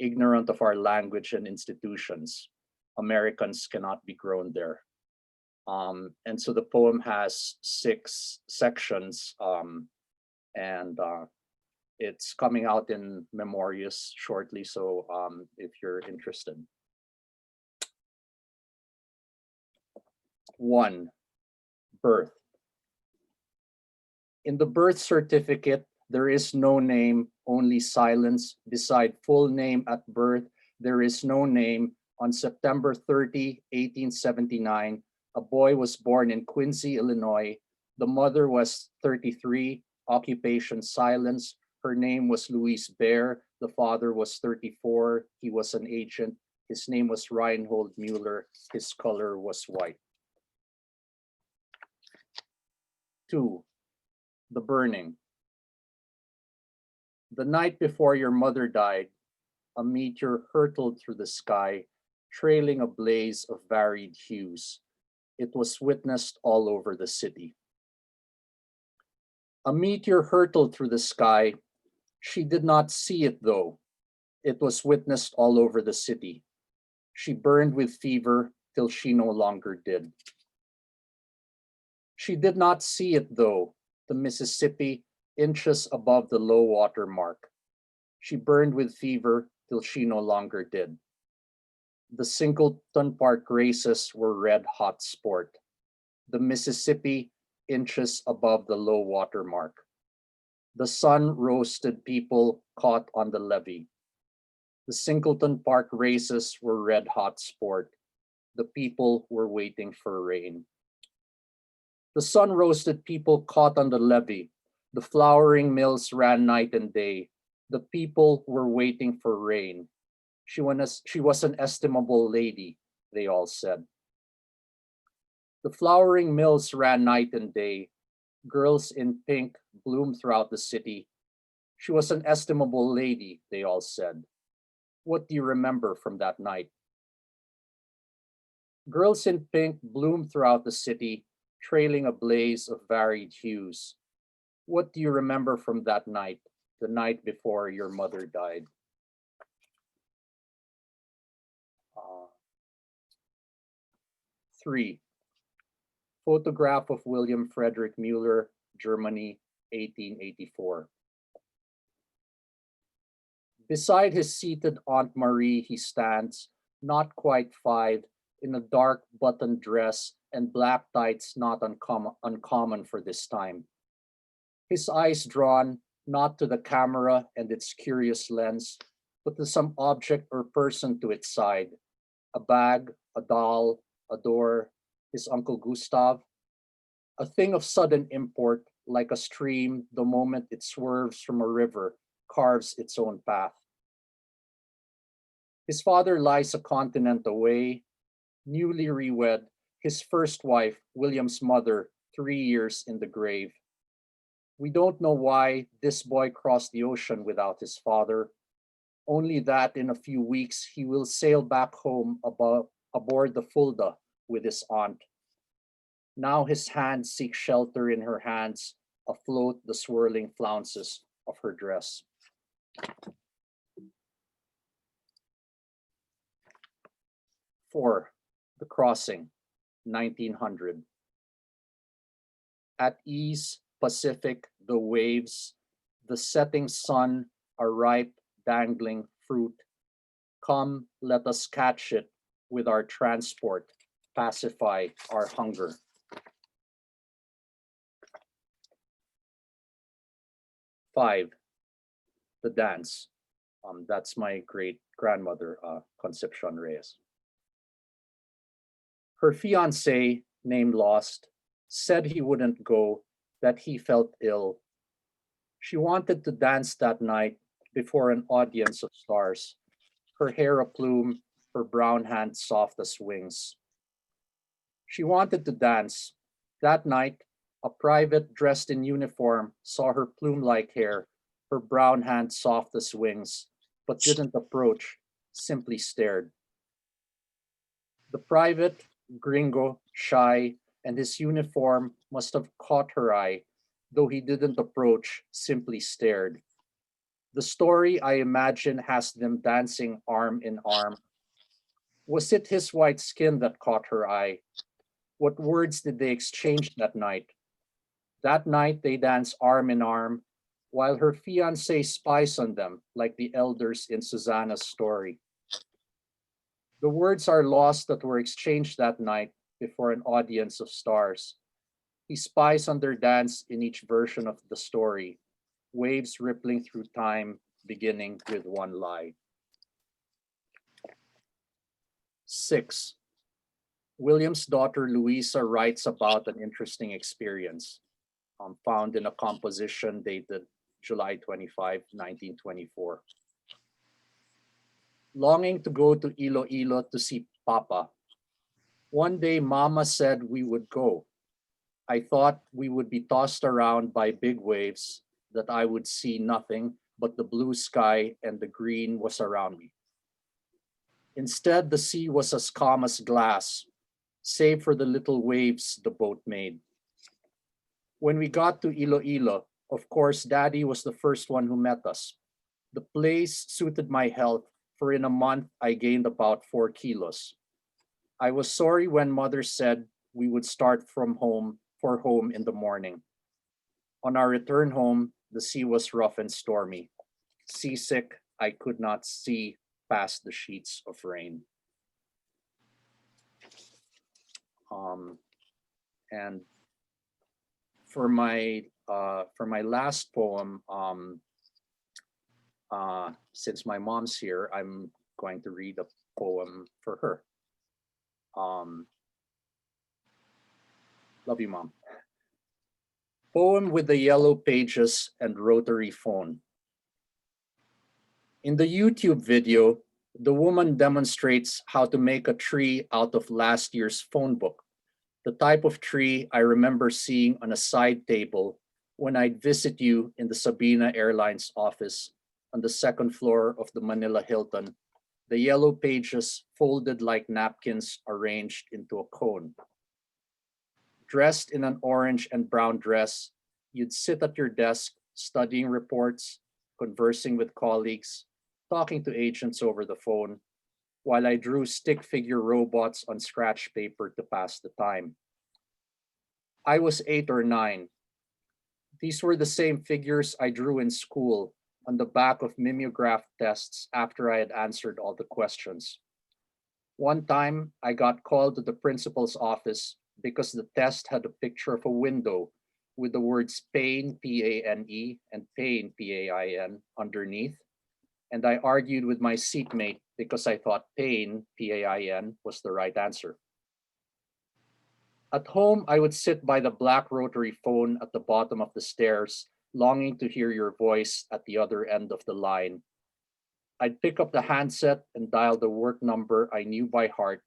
ignorant of our language and institutions. Americans cannot be grown there. And so the poem has 6 sections, and it's coming out in Memorias shortly, so if you're interested. 1, birth. In the birth certificate, there is no name, only silence. Beside full name at birth, there is no name. On September 30, 1879, a boy was born in Quincy, Illinois. The mother was 33, occupation silence. Her name was Louise Baer. The father was 34. He was an agent. His name was Reinhold Mueller. His color was white. 2, the burning. The night before your mother died, a meteor hurtled through the sky, trailing a blaze of varied hues. It was witnessed all over the city. A meteor hurtled through the sky. She did not see it though. It was witnessed all over the city. She burned with fever till she no longer did. She did not see it though, the Mississippi, inches above the low water mark. She burned with fever till she no longer did. The Singleton Park races were red hot sport. The Mississippi, inches above the low water mark. The sun roasted people caught on the levee. The Singleton Park races were red hot sport. The people were waiting for rain. The sun roasted people caught on the levee. The flowering mills ran night and day. The people were waiting for rain. She was an estimable lady, they all said. The flowering mills ran night and day. Girls in pink bloomed throughout the city. She was an estimable lady, they all said. What do you remember from that night? Girls in pink bloomed throughout the city, trailing a blaze of varied hues. What do you remember from that night, the night before your mother died? 3, photograph of William Frederick Mueller, Germany, 1884. Beside his seated Aunt Marie, he stands, not quite 5, in a dark button dress and black tights not uncommon for this time. His eyes drawn not to the camera and its curious lens, but to some object or person to its side. A bag, a doll, a door, his Uncle Gustav. A thing of sudden import, like a stream, the moment it swerves from a river, carves its own path. His father lies a continent away, newly rewed, his first wife, William's mother, 3 years in the grave. We don't know why this boy crossed the ocean without his father, only that in a few weeks he will sail back home aboard the Fulda with his aunt. Now his hands seek shelter in her hands, afloat the swirling flounces of her dress. 4, the crossing, 1900. At ease, Pacific, the waves, the setting sun, a ripe, dangling fruit. Come, let us catch it with our transport, pacify our hunger. 5, the dance. That's my great grandmother, Concepcion Reyes. Her fiance, named Lost, said he wouldn't go, that he felt ill. She wanted to dance that night before an audience of stars, her hair a plume, her brown hands soft as wings. She wanted to dance. That night, a private dressed in uniform saw her plume-like hair, her brown hands soft as wings, but didn't approach, simply stared. The private, gringo, shy, and his uniform must have caught her eye, though he didn't approach, simply stared. The story, I imagine, has them dancing arm in arm. Was it his white skin that caught her eye? What words did they exchange that night? That night they dance arm in arm, while her fiancé spies on them like the elders in Susanna's story. The words are lost that were exchanged that night before an audience of stars. He spies on their dance in each version of the story, waves rippling through time, beginning with one lie. 6. William's daughter Louisa writes about an interesting experience found in a composition dated July 25, 1924. Longing to go to Iloilo to see Papa. One day Mama said we would go. I thought we would be tossed around by big waves, that I would see nothing but the blue sky and the green was around me. Instead, the sea was as calm as glass, save for the little waves the boat made. When we got to Iloilo, of course, Daddy was the first one who met us. The place suited my health, for in a month I gained about 4 kilos. I was sorry when Mother said we would start from home in the morning. On our return home, the sea was rough and stormy. Seasick, I could not see past the sheets of rain. And for my last poem, since my mom's here, I'm going to read a poem for her. Love you, Mom. Poem with the yellow pages and rotary phone. In the YouTube video, the woman demonstrates how to make a tree out of last year's phone book, the type of tree I remember seeing on a side table when I'd visit you in the Sabina Airlines office on the second floor of the Manila Hilton, the yellow pages folded like napkins arranged into a cone. Dressed in an orange and brown dress, you'd sit at your desk studying reports, conversing with colleagues, talking to agents over the phone, while I drew stick figure robots on scratch paper to pass the time. I was 8 or 9. These were the same figures I drew in school on the back of mimeograph tests after I had answered all the questions. One time, I got called to the principal's office because the test had a picture of a window with the words pain, P-A-N-E, and pain, P-A-I-N, underneath. And I argued with my seatmate because I thought pain, P-A-I-N, was the right answer. At home, I would sit by the black rotary phone at the bottom of the stairs, longing to hear your voice at the other end of the line. I'd pick up the handset and dial the work number I knew by heart,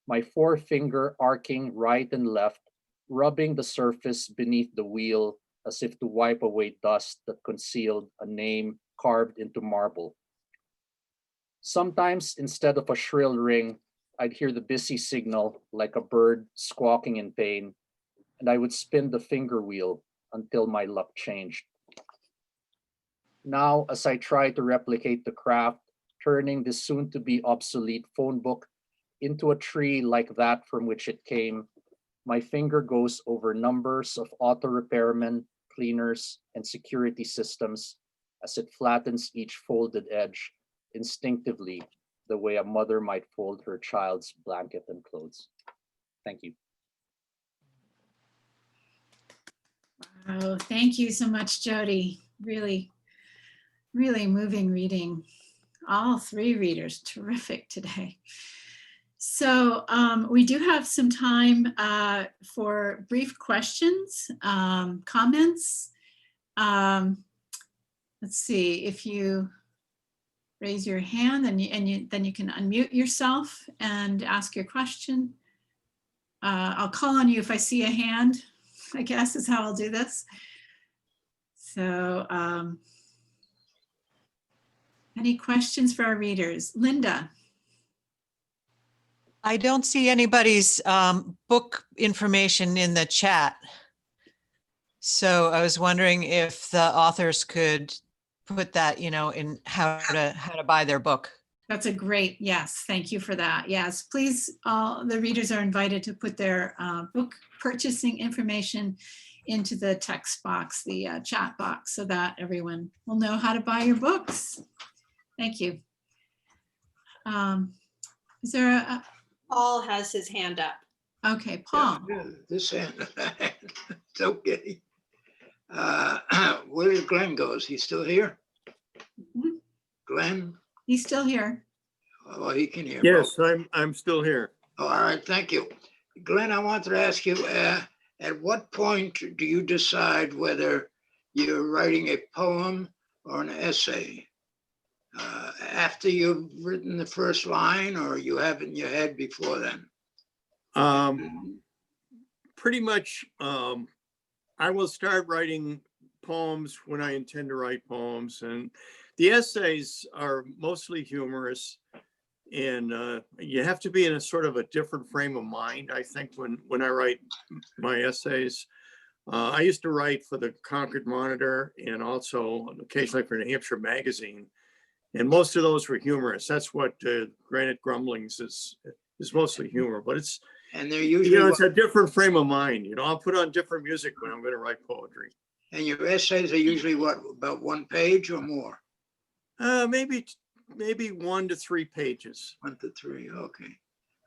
my forefinger arcing right and left, rubbing the surface beneath the wheel as if to wipe away dust that concealed a name carved into marble. Sometimes, instead of a shrill ring, I'd hear the busy signal like a bird squawking in pain, and I would spin the finger wheel until my luck changed. Now, as I try to replicate the craft, turning this soon-to-be obsolete phone book into a tree like that from which it came, my finger goes over numbers of auto repairmen, cleaners, and security systems as it flattens each folded edge instinctively, the way a mother might fold her child's blanket and clothes. Thank you. Wow, thank you so much, Jody. Really Really moving reading. All three readers, terrific today. So we do have some time for brief questions, comments. Let's see, if you raise your hand, then you can unmute yourself and ask your question. I'll call on you if I see a hand, I guess is how I'll do this. So any questions for our readers? Linda. I don't see anybody's book information in the chat. So I was wondering if the authors could put that, in how to buy their book. That's a great, yes, thank you for that. Yes, please, all the readers are invited to put their book purchasing information into the text box, the chat box, so that everyone will know how to buy your books. Thank you. Is there a, Paul has his hand up. okay, Paul. Yeah, this hand, it's okay. Where did Glenn go? Is he still here? Mhm. Glenn? He's still here. Oh, he can hear. Yes, I'm still here. Oh, all right, thank you. Glenn, I wanted to ask you, at what point do you decide whether you're writing a poem or an essay? After you've written the first line, or you have it in your head before then? Pretty much, I will start writing poems when I intend to write poems, and the essays are mostly humorous, and you have to be in a sort of a different frame of mind, I think, when I write my essays. I used to write for the Concord Monitor and also occasionally for New Hampshire Magazine, and most of those were humorous. That's what Granite Grumblings is mostly humor, but it's, And they're usually, it's a different frame of mind. I'll put on different music when I'm going to write poetry. and your essays are usually what, about 1 page or more? Maybe 1 to 3 pages. 1 to 3, okay.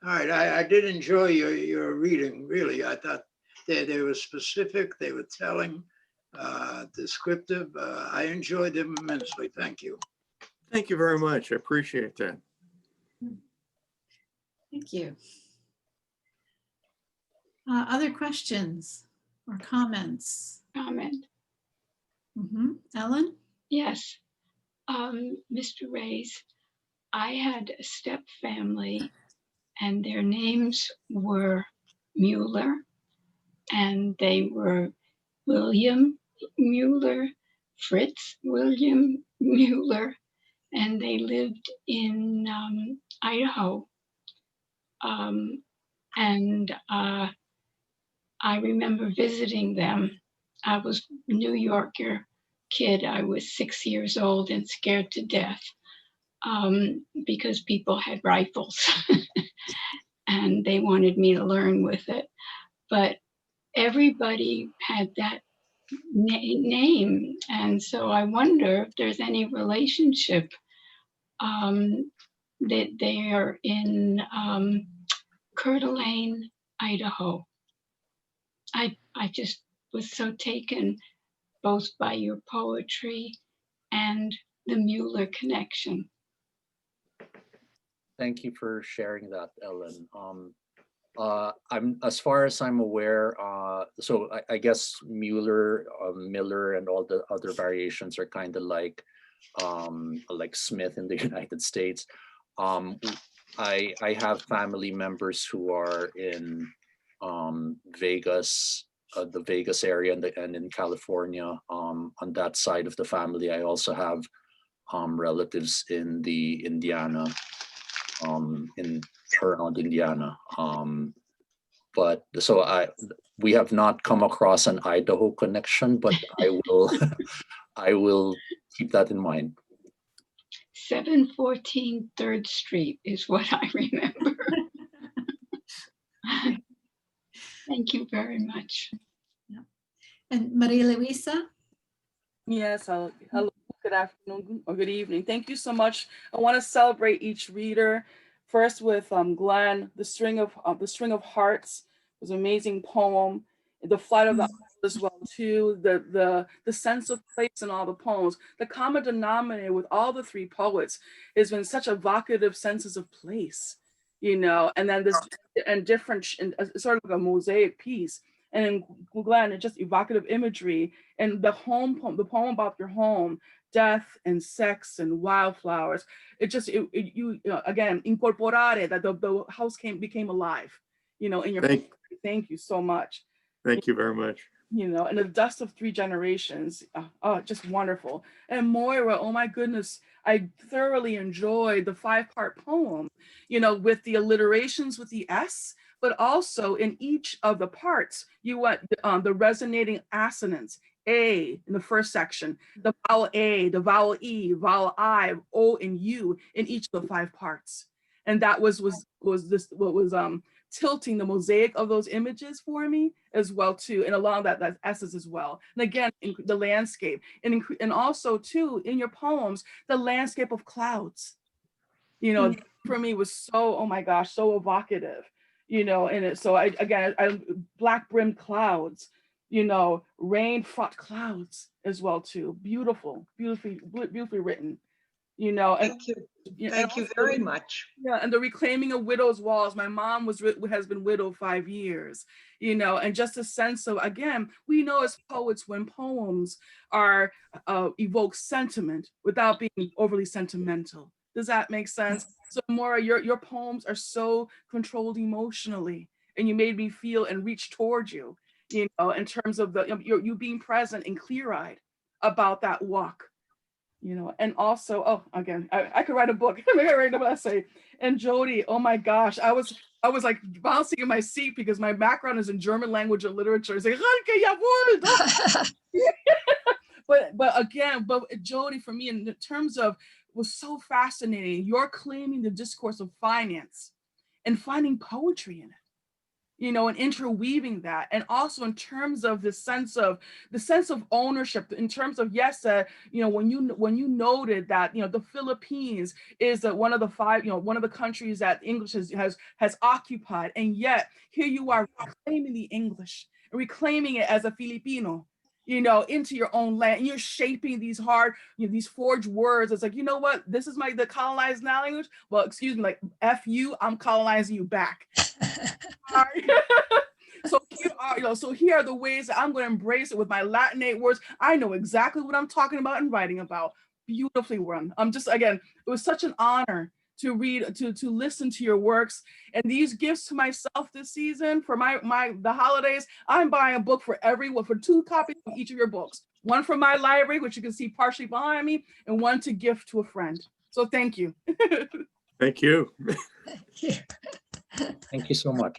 All right, I did enjoy your reading, really. I thought they were specific, they were telling, descriptive. I enjoyed them immensely, thank you. Thank you very much. I appreciate that. Thank you. Other questions or comments? Comment. Ellen? Yes. Mr. Reyes, I had a step family and their names were Mueller, and they were William Mueller, Fritz William Mueller, and they lived in Idaho. And I remember visiting them. I was a New Yorker kid. I was 6 years old and scared to death because people had rifles and they wanted me to learn with it. But everybody had that name. And so I wonder if there's any relationship that they are in Coeur d'Alene, Idaho. I just was so taken both by your poetry and the Mueller connection. Thank you for sharing that, Ellen. I'm, as far as I'm aware, so I guess Mueller, Miller, and all the other variations are kind of like Smith in the United States. I have family members who are in Vegas, the Vegas area, and in California. On that side of the family, I also have relatives in the Indiana, in Turnout, Indiana. But so we have not come across an Idaho connection, but I will keep that in mind. 714 3rd Street is what I remember. Thank you very much. Yeah. And Maria Luisa? Yes, hello, good afternoon or good evening. Thank you so much. I want to celebrate each reader. First with Glenn, the String of Hearts was an amazing poem. The Flight of the Owl as well too, the sense of place in all the poems. The common denominator with all the three poets has been such evocative senses of place, you know, and then this and different, and sort of like a mosaic piece. And in Glenn, it's just evocative imagery, and the poem about your home, death and sex and wildflowers. It just, you know, again, incorporare, that the house became alive, you know, in your poem. Thank you so much. Thank you very much. You know, and the dust of three generations, oh, just wonderful. And Moira, oh my goodness, I thoroughly enjoyed the 5-part poem, you know, with the alliterations with the S, but also in each of the parts, you want the resonating assonants, A in the first section, the vowel A, the vowel E, vowel I, O, and U in each of the 5 parts. And that was this what was tilting the mosaic of those images for me as well too, and along that essence as well. And again, in the landscape, and also too in your poems, the landscape of clouds, you know, for me was so, oh my gosh, so evocative, you know. And so I black brimmed clouds, you know, rain fraught clouds as well too. Beautifully written, you know. Thank you. Thank you very much. Yeah, and the reclaiming of widows' walls. My mom has been widowed 5 years, you know, and just a sense of, again, we know as poets when poems are evoke sentiment without being overly sentimental. Does that make sense? So Moira, your poems are so controlled emotionally, and you made me feel and reach towards you, you know, in terms of you being present and clear-eyed about that walk. You know, and also, oh, again, I could write a book. Maybe I write an essay. And Jody, oh my gosh, I was like bouncing in my seat because my background is in German language and literature. It's like, but Jody, for me, in terms of, was so fascinating. You're claiming the discourse of finance and finding poetry in it, you know, and interweaving that. And also in terms of the sense of ownership, in terms of, yes, you know, when you noted that, you know, the Philippines is one of the 5, you know, one of the countries that English has occupied. And yet here you are reclaiming the English and reclaiming it as a Filipino, you know, into your own land. And you're shaping these hard, you know, these forged words. It's like, you know what, this is the colonized language. Well, excuse me, like, F you, I'm colonizing you back. So here are, you know, so here are the ways that I'm going to embrace it with my Latinate words. I know exactly what I'm talking about and writing about. Beautifully run. I'm just, again, it was such an honor to read, to listen to your works, and these gifts to myself this season for the holidays. I'm buying a book for 2 copies of each of your books. One from my library, which you can see partially behind me, and one to gift to a friend. So thank you. Thank you. Thank you so much.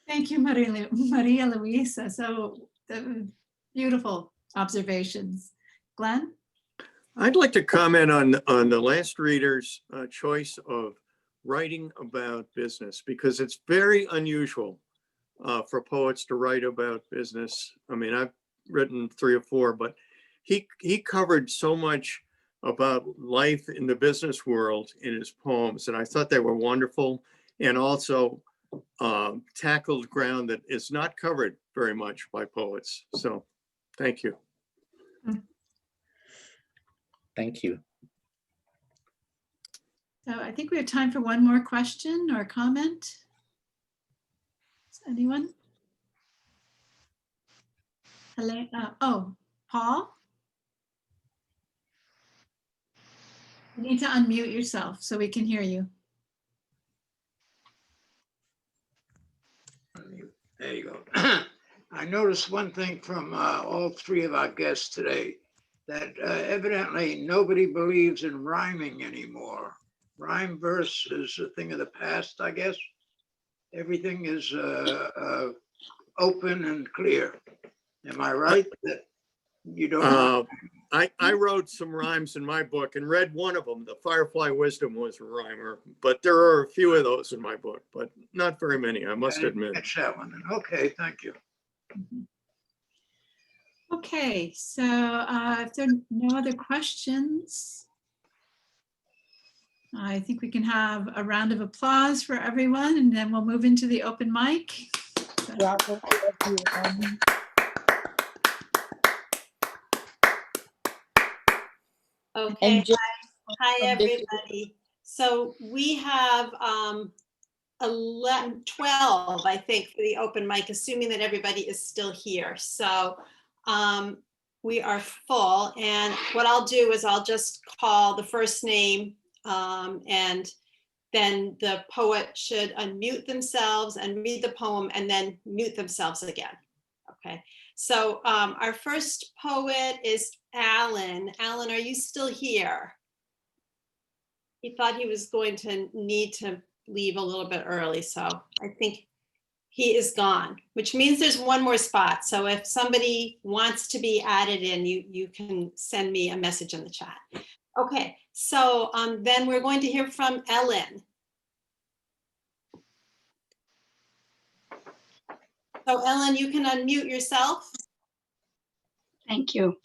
Thank you, Maria Luisa. So beautiful observations. Glenn? I'd like to comment on the last reader's choice of writing about business, because it's very unusual for poets to write about business. I mean, I've written 3 or 4, but he covered so much about life in the business world in his poems, and I thought they were wonderful, and also tackled ground that is not covered very much by poets. So thank you. Thank you. So I think we have time for one more question or comment. Anyone? Hello. Oh, Paul? You need to unmute yourself so we can hear you. There you go. I noticed one thing from all 3 of our guests today, that evidently nobody believes in rhyming anymore. Rhyme verse is a thing of the past, I guess. Everything is open and clear. Am I right that you don't? I wrote some rhymes in my book and read one of them. The Firefly Wisdom was a rhymer, but there are a few of those in my book, but not very many, I must admit. Catch that one. Okay, thank you. Okay, so if there are no other questions, I think we can have a round of applause for everyone, and then we'll move into the open mic. Okay, And just hi, from this- everybody. So we have 11, 12, I think, for the open mic, assuming that everybody is still here. So we are full. And what I'll do is I'll just call the first name, and then the poet should unmute themselves and read the poem and then mute themselves again. Okay. So our first poet is Alan. Alan, are you still here? He thought he was going to need to leave a little bit early, so I think he is gone, which means there's one more spot. So if somebody wants to be added in, you can send me a message in the chat. Okay, so then we're going to hear from Ellen. So Ellen, you can unmute yourself. Thank you.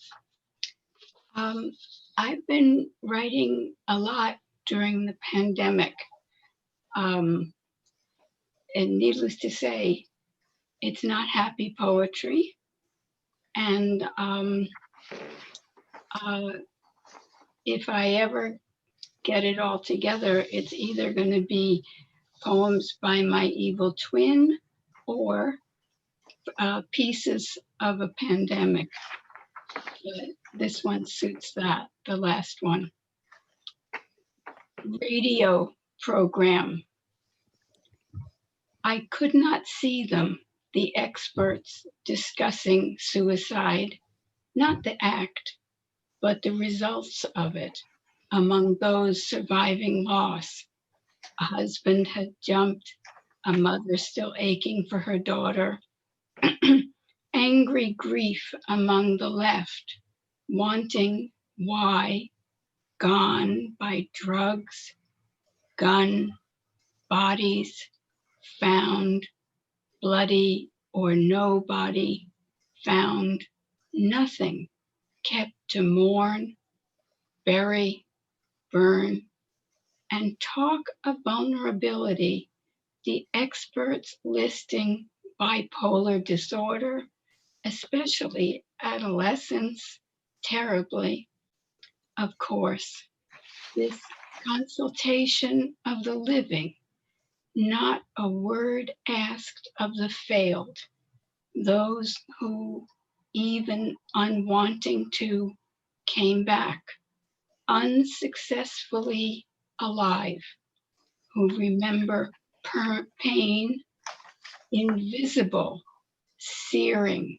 I've been writing a lot during the pandemic. And needless to say, it's not happy poetry. And if I ever get it all together, it's either going to be poems by my evil twin or pieces of a pandemic. But this one suits that, the last one. Radio program. I could not see them, the experts discussing suicide, not the act, but the results of it among those surviving loss. A husband had jumped, a mother still aching for her daughter, angry grief among the left, wanting why, gone by drugs, gun, bodies, found, bloody or no body, found, nothing, kept to mourn, bury, burn, and talk of vulnerability, the experts listing bipolar disorder, especially adolescence, terribly. Of course, this consultation of the living, not a word asked of the failed, those who, even unwanting to, came back, unsuccessfully alive, who remember pain, invisible, searing,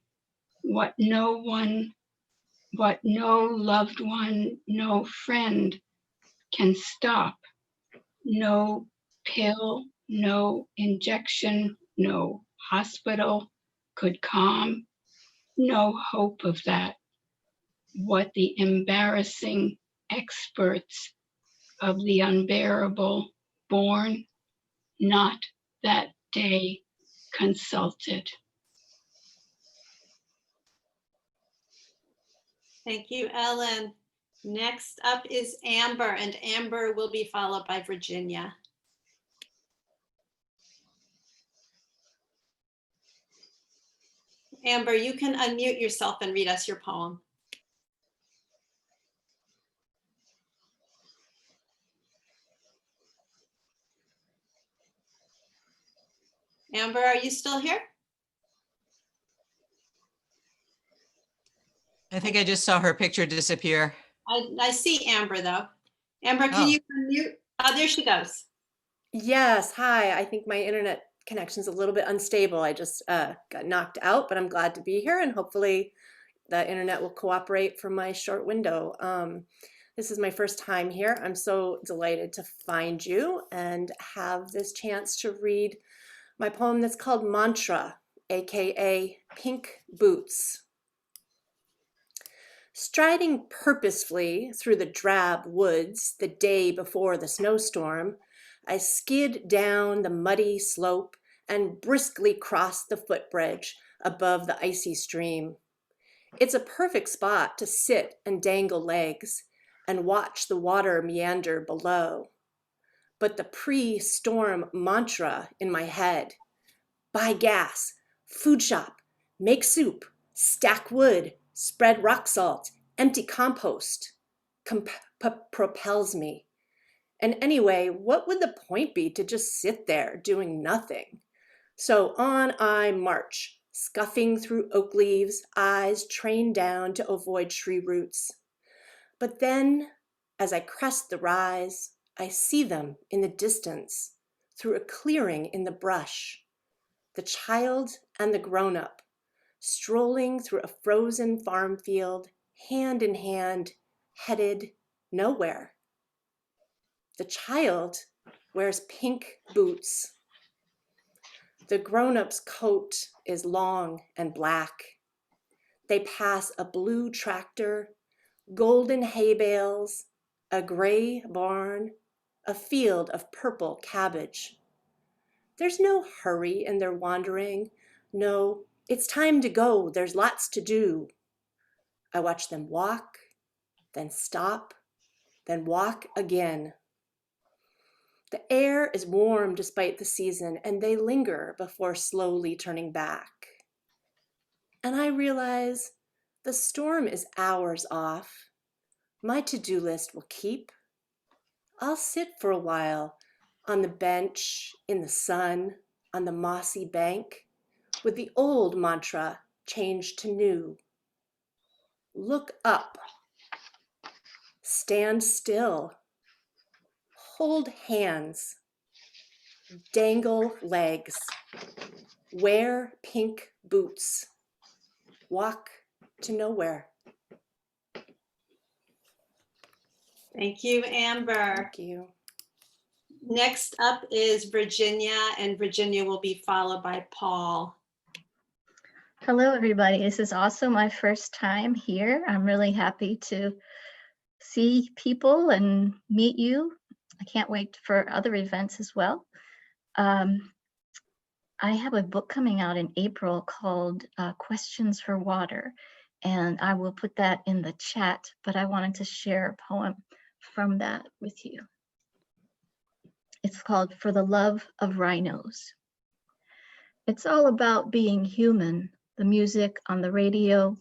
what no loved one, no friend can stop, no pill, no injection, no hospital could calm, no hope of that. What the embarrassing experts of the unbearable born, not that day consulted. Thank you, Ellen. Next up is Amber, and Amber will be followed by Virginia. Amber, you can unmute yourself and read us your poem. Amber, are you still here? I think I just saw her picture disappear. I see Amber though. Amber, can you unmute? Oh, there she goes. Yes, hi. I think my internet connection's a little bit unstable. I just got knocked out, but I'm glad to be here and hopefully the internet will cooperate for my short window. This is my first time here. I'm so delighted to find you and have this chance to read my poem that's called Mantra, aka Pink Boots. Striding purposefully through the drab woods the day before the snowstorm, I skid down the muddy slope and briskly crossed the footbridge above the icy stream. It's a perfect spot to sit and dangle legs and watch the water meander below. But the pre-storm mantra in my head, buy gas, food shop, make soup, stack wood, spread rock salt, empty compost, propels me. And anyway, what would the point be to just sit there doing nothing? So on I march, scuffing through oak leaves, eyes trained down to avoid tree roots. But then, as I crest the rise, I see them in the distance, through a clearing in the brush. The child and the grown-up, strolling through a frozen farm field, hand in hand, headed nowhere. The child wears pink boots. The grown-up's coat is long and black. They pass a blue tractor, golden hay bales, a gray barn, a field of purple cabbage. There's no hurry in their wandering. No, it's time to go. There's lots to do. I watch them walk, then stop, then walk again. The air is warm despite the season, and they linger before slowly turning back. And I realize the storm is hours off. My to-do list will keep. I'll sit for a while on the bench, in the sun, on the mossy bank, with the old mantra changed to new. Look up. Stand still. Hold hands. Dangle legs. Wear pink boots. Walk to nowhere. Thank you, Amber. Thank you. Next up is Virginia, and Virginia will be followed by Paul. Hello, everybody. This is also my first time here. I'm really happy to see people and meet you. I can't wait for other events as well. I have a book coming out in April called Questions for Water, and I will put that in the chat, but I wanted to share a poem from that with you. It's called For the Love of Rhinos. It's all about being human, the music on the radio,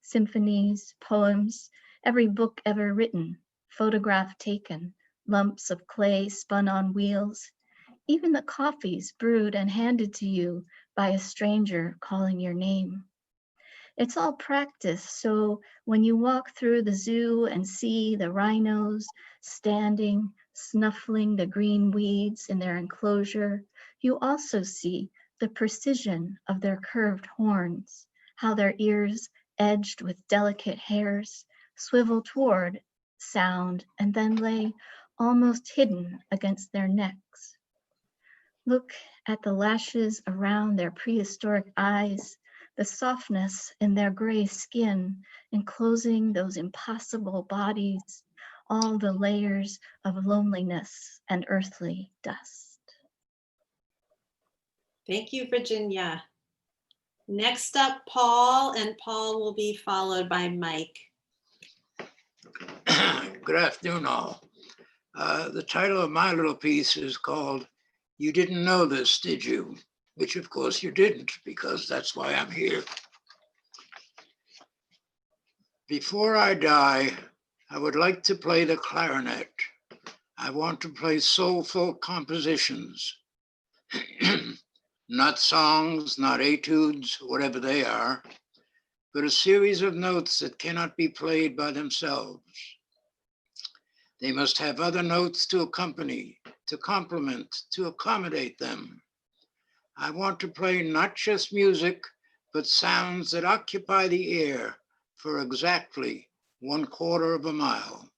symphonies, poems, every book ever written, photograph taken, lumps of clay spun on wheels, even the coffees brewed and handed to you by a stranger calling your name. It's all practice, so when you walk through the zoo and see the rhinos standing, snuffling the green weeds in their enclosure, you also see the precision of their curved horns, how their ears, edged with delicate hairs, swivel toward sound and then lay almost hidden against their necks. Look at the lashes around their prehistoric eyes, the softness in their gray skin, enclosing those impossible bodies, all the layers of loneliness and earthly dust. Thank you, Virginia. Next up, Paul, and Paul will be followed by Mike. Good afternoon, all. The title of my little piece is called You Didn't Know This, Did You? Which of course you didn't, because that's why I'm here. Before I die, I would like to play the clarinet. I want to play soulful compositions. Not songs, not etudes, whatever they are, but a series of notes that cannot be played by themselves. They must have other notes to accompany, to complement, to accommodate them. I want to play not just music, but sounds that occupy the air for exactly 1/4 of a mile.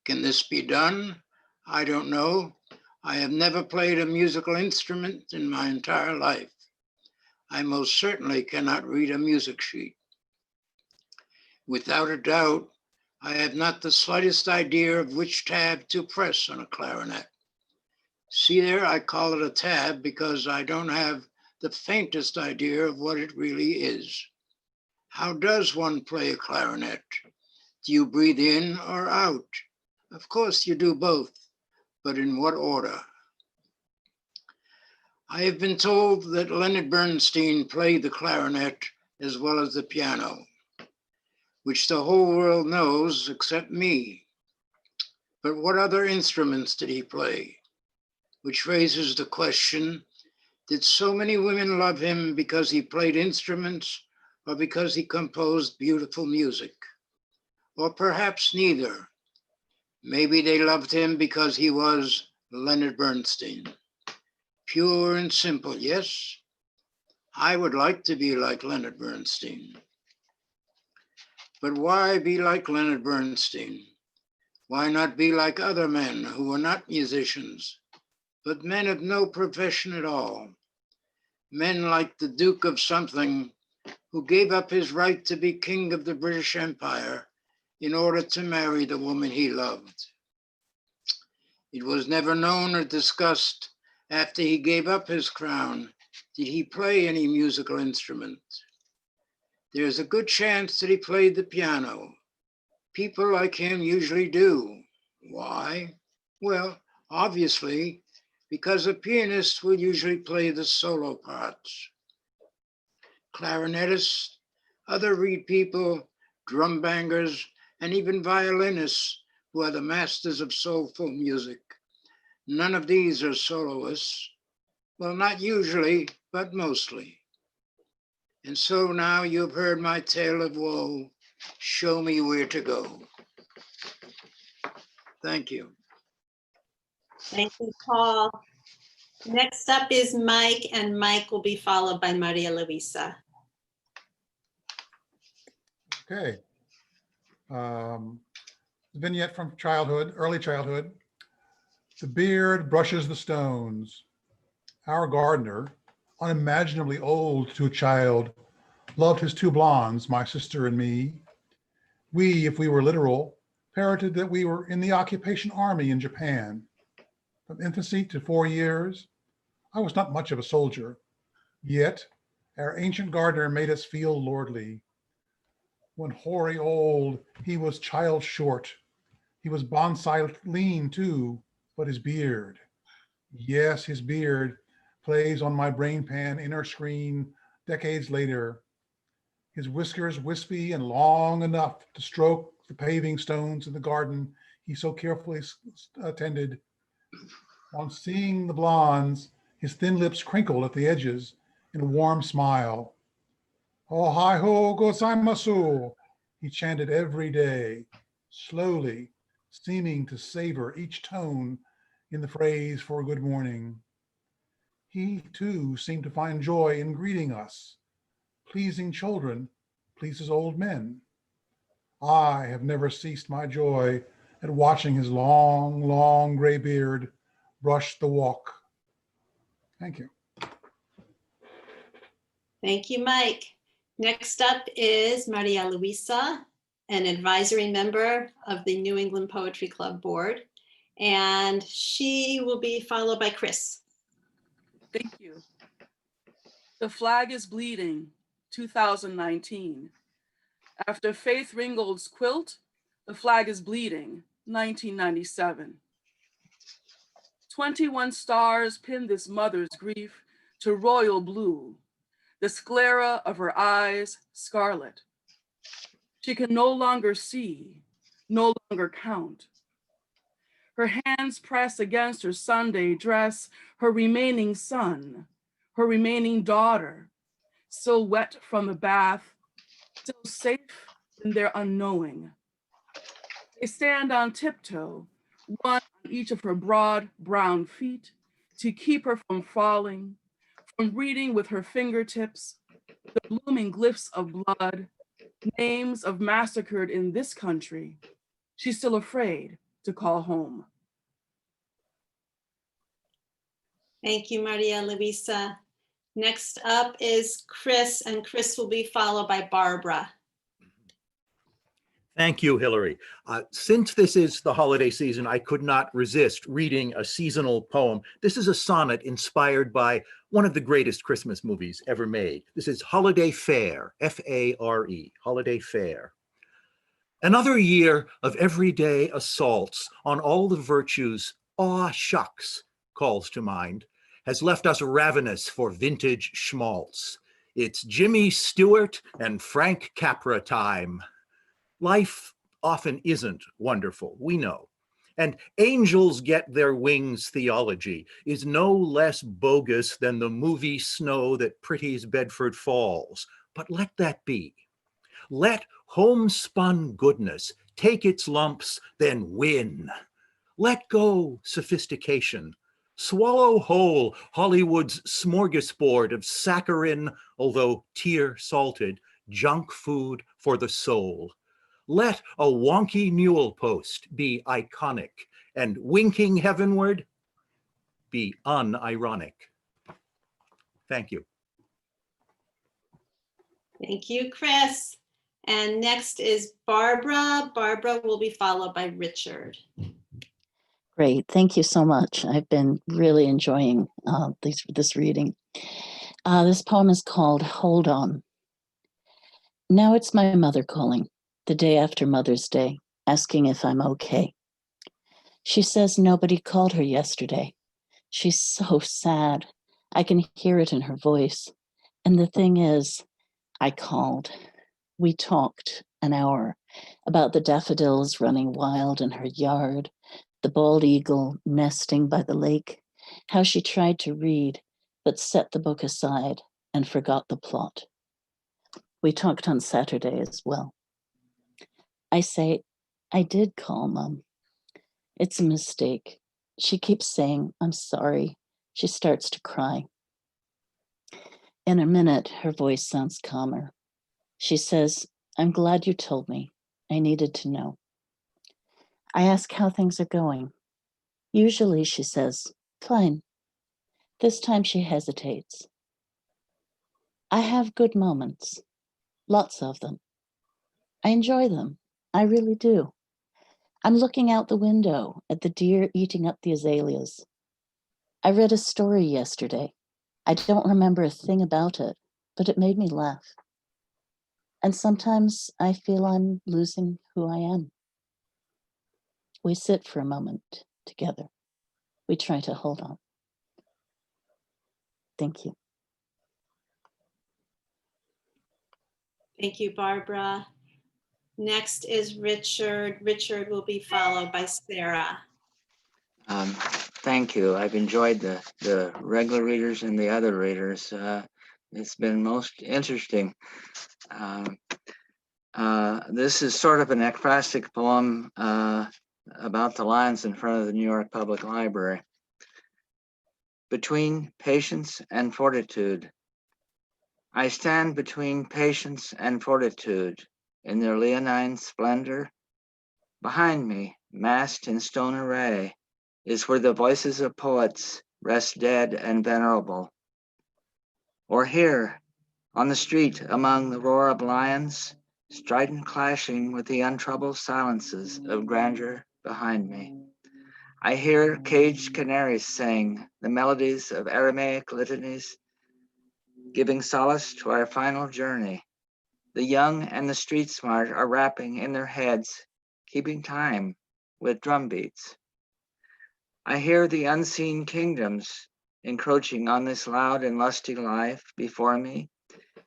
Can this be done? I don't know. I have never played a musical instrument in my entire life. I most certainly cannot read a music sheet. Without a doubt, I have not the slightest idea of which tab to press on a clarinet. See there, I call it a tab because I don't have the faintest idea of what it really is. How does one play a clarinet? Do you breathe in or out? Of course you do both, but in what order? I have been told that Leonard Bernstein played the clarinet as well as the piano. which the whole world knows except me. But what other instruments did he play? Which raises the question, did so many women love him because he played instruments or because he composed beautiful music? Or perhaps neither. Maybe they loved him because he was Leonard Bernstein. Pure and simple, yes? I would like to be like Leonard Bernstein. But why be like Leonard Bernstein? Why not be like other men who were not musicians, but men of no profession at all? Men like the Duke of something, who gave up his right to be king of the British Empire in order to marry the woman he loved. It was never known or discussed after he gave up his crown, did he play any musical instrument? There's a good chance that he played the piano. People like him usually do. Why? Well, obviously, because a pianist will usually play the solo parts. Clarinetists, other reed people, drum bangers, and even violinists who are the masters of soulful music. None of these are soloists. Well, not usually, but mostly. And so now you've heard my tale of woe. Show me where to go. Thank you. Thank you, Paul. Next up is Mike, and Mike will be followed by Maria Luisa. Okay. Vignette from childhood, early childhood. The beard brushes the stones. Our gardener, unimaginably old to a child, loved his two blondes, my sister and me. We, if we were literal, parroted that we were in the occupation army in Japan. From infancy to 4 years, I was not much of a soldier, yet our ancient gardener made us feel lordly. When hoary old, he was child short. He was bonsai lean too, but his beard, yes, his beard plays on my brain pan inner screen decades later. His whiskers wispy and long enough to stroke the paving stones in the garden he so carefully tended. On seeing the blondes, his thin lips crinkled at the edges in a warm smile. Ohio gozaimasu, he chanted every day, slowly, seeming to savor each tone in the phrase for good morning. He too seemed to find joy in greeting us. Pleasing children pleases old men. I have never ceased my joy at watching his long, long gray beard brush the walk. Thank you. Thank you, Mike. Next up is Maria Luisa, an advisory member of the New England Poetry Club Board, and she will be followed by Chris. Thank you. The Flag is Bleeding, 2019. After Faith Ringgold's quilt, The Flag is Bleeding, 1997. 21 stars pin this mother's grief to royal blue, the sclera of her eyes scarlet. She can no longer see, no longer count. Her hands press against her Sunday dress, her remaining son, her remaining daughter, still wet from the bath, still safe in their unknowing. They stand on tiptoe, one on each of her broad brown feet, to keep her from falling, from reading with her fingertips the blooming glyphs of blood, names of massacred in this country. She's still afraid to call home. Thank you, Maria Luisa. Next up is Chris, and Chris will be followed by Barbara. Thank you, Hillary. Since this is the holiday season, I could not resist reading a seasonal poem. This is a sonnet inspired by one of the greatest Christmas movies ever made. This is Holiday Fare, F-A-R-E, Holiday Fare. Another year of everyday assaults on all the virtues, aw shucks, calls to mind, has left us ravenous for vintage schmaltz. It's Jimmy Stewart and Frank Capra time. Life often isn't wonderful, we know. And angels get their wings theology is no less bogus than the movie Snow that pretties Bedford Falls. But let that be. Let homespun goodness take its lumps, then win. Let go sophistication. Swallow whole Hollywood's smorgasbord of saccharine, although tear salted, junk food for the soul. Let a wonky mule post be iconic and winking heavenward be unironic. Thank you. Thank you, Chris. And next is Barbara. Barbara will be followed by Richard. Great, thank you so much. I've been really enjoying this reading. This poem is called Hold On. Now it's my mother calling, the day after Mother's Day, asking if I'm okay. She says nobody called her yesterday. She's so sad. I can hear it in her voice. And the thing is, I called. We talked an hour about the daffodils running wild in her yard, the bald eagle nesting by the lake, how she tried to read, but set the book aside and forgot the plot. We talked on Saturday as well. I say, I did call, Mom. It's a mistake. She keeps saying, I'm sorry. She starts to cry. In a minute, her voice sounds calmer. She says, I'm glad you told me. I needed to know. I ask how things are going. Usually, she says, fine. This time she hesitates. I have good moments, lots of them. I enjoy them. I really do. I'm looking out the window at the deer eating up the azaleas. I read a story yesterday. I don't remember a thing about it, but it made me laugh. And sometimes I feel I'm losing who I am. We sit for a moment together. We try to hold on. Thank you. Thank you, Barbara. Next is Richard. Richard will be followed by Sarah. Thank you. I've enjoyed the regular readers and the other readers. It's been most interesting. This is sort of an ekphrastic poem about the lines in front of the New York Public Library. Between patience and fortitude. I stand between patience and fortitude in their leonine splendor. Behind me, massed in stone array, is where the voices of poets rest dead and venerable. Or here, on the street among the roar of lions, strident clashing with the untroubled silences of grandeur behind me. I hear caged canaries sing the melodies of Aramaic litanies, giving solace to our final journey. The young and the street smart are rapping in their heads, keeping time with drum beats. I hear the unseen kingdoms encroaching on this loud and lusty life before me,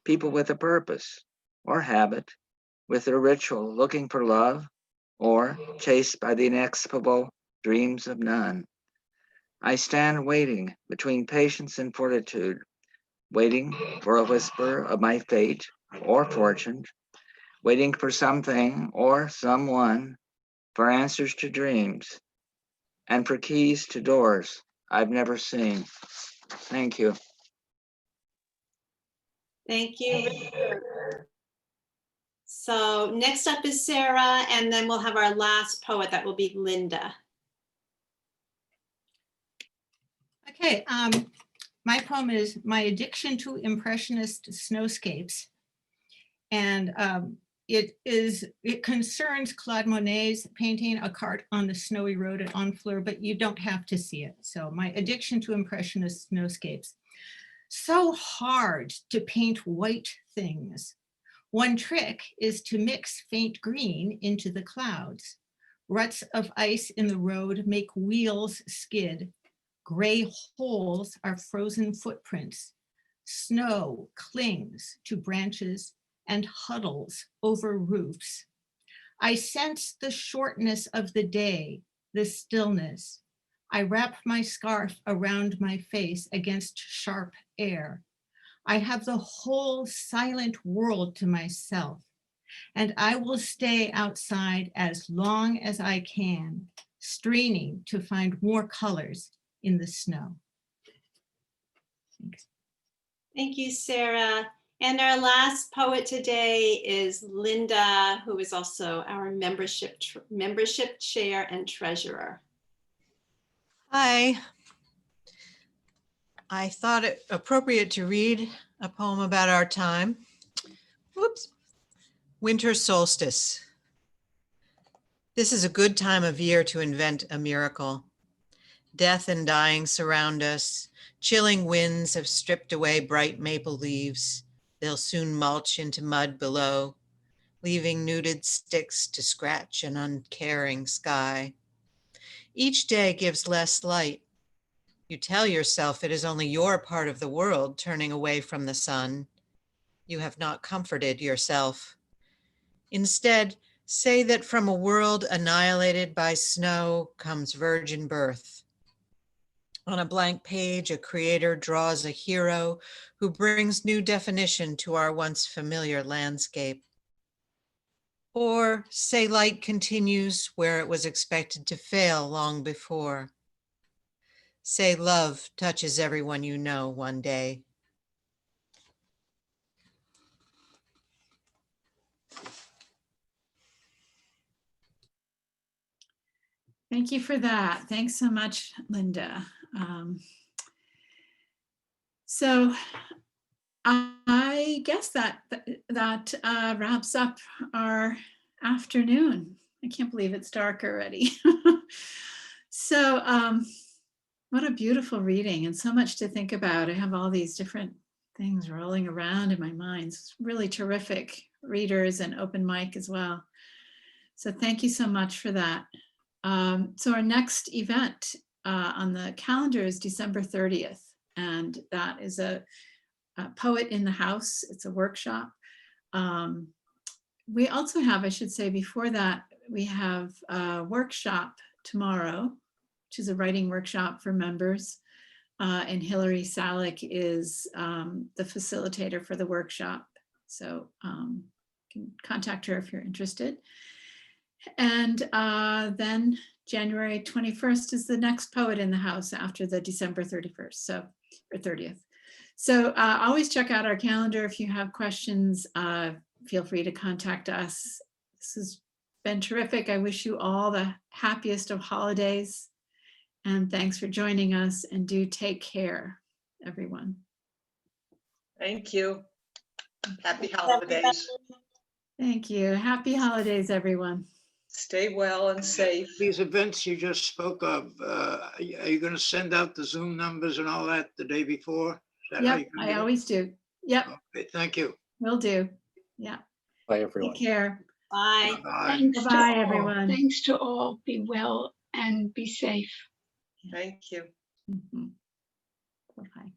people with a purpose or habit, with their ritual looking for love, or chased by the inexplicable dreams of none. I stand waiting between patience and fortitude, waiting for a whisper of my fate or fortune, waiting for something or someone, for answers to dreams, and for keys to doors I've never seen. Thank you. Thank you, Richard. So next up is Sarah, and then we'll have our last poet, that will be Linda. Okay, my poem is My Addiction to Impressionist Snowscapes. And it concerns Claude Monet's painting A Cart on the Snowy Road at Honfleur, but you don't have to see it. So My Addiction to Impressionist Snowscapes. So hard to paint white things. One trick is to mix faint green into the clouds. Ruts of ice in the road make wheels skid. Gray holes are frozen footprints. Snow clings to branches and huddles over roofs. I sense the shortness of the day, the stillness. I wrap my scarf around my face against sharp air. I have the whole silent world to myself, and I will stay outside as long as I can, straining to find more colors in the snow. Thanks. Thank you, Sarah. And our last poet today is Linda, who is also our membership chair and treasurer. Hi. I thought it appropriate to read a poem about our time. Whoops. Winter solstice. This is a good time of year to invent a miracle. Death and dying surround us. Chilling winds have stripped away bright maple leaves. They'll soon mulch into mud below, leaving nuded sticks to scratch an uncaring sky. Each day gives less light. You tell yourself it is only your part of the world turning away from the sun. You have not comforted yourself. Instead, say that from a world annihilated by snow comes virgin birth. On a blank page, a creator draws a hero who brings new definition to our once familiar landscape. Or say light continues where it was expected to fail long before. Say love touches everyone you know one day. Thank you for that. Thanks so much, Linda. So I guess that wraps up our afternoon. I can't believe it's dark already. So what a beautiful reading and so much to think about. I have all these different things rolling around in my mind. It's really terrific readers and open mic as well. So thank you so much for that. So our next event on the calendar is December 30th, and that is a Poet in the House. It's a workshop. We also have, I should say before that, we have a workshop tomorrow, which is a writing workshop for members. And Hillary Salick is the facilitator for the workshop. So you can contact her if you're interested. And then January 21st is the next Poet in the House after the December 31st, so, or 30th. So always check out our calendar. If you have questions, feel free to contact us. This has been terrific. I wish you all the happiest of holidays. And thanks for joining us, and do take care, everyone. Thank you. Happy holidays. Thank you. Happy holidays, everyone. Stay well and safe. These events you just spoke of, are you going to send out the Zoom numbers and all that the day before? Is that how Yep, you're gonna I do it? always do. Yep, Okay, thank you. will do. Yeah. Bye, everyone. Take care. Bye. Bye. Thanks to Bye-bye, all. everyone. Thanks to all. Be well and be safe. Thank you. Mhm. Bye-bye.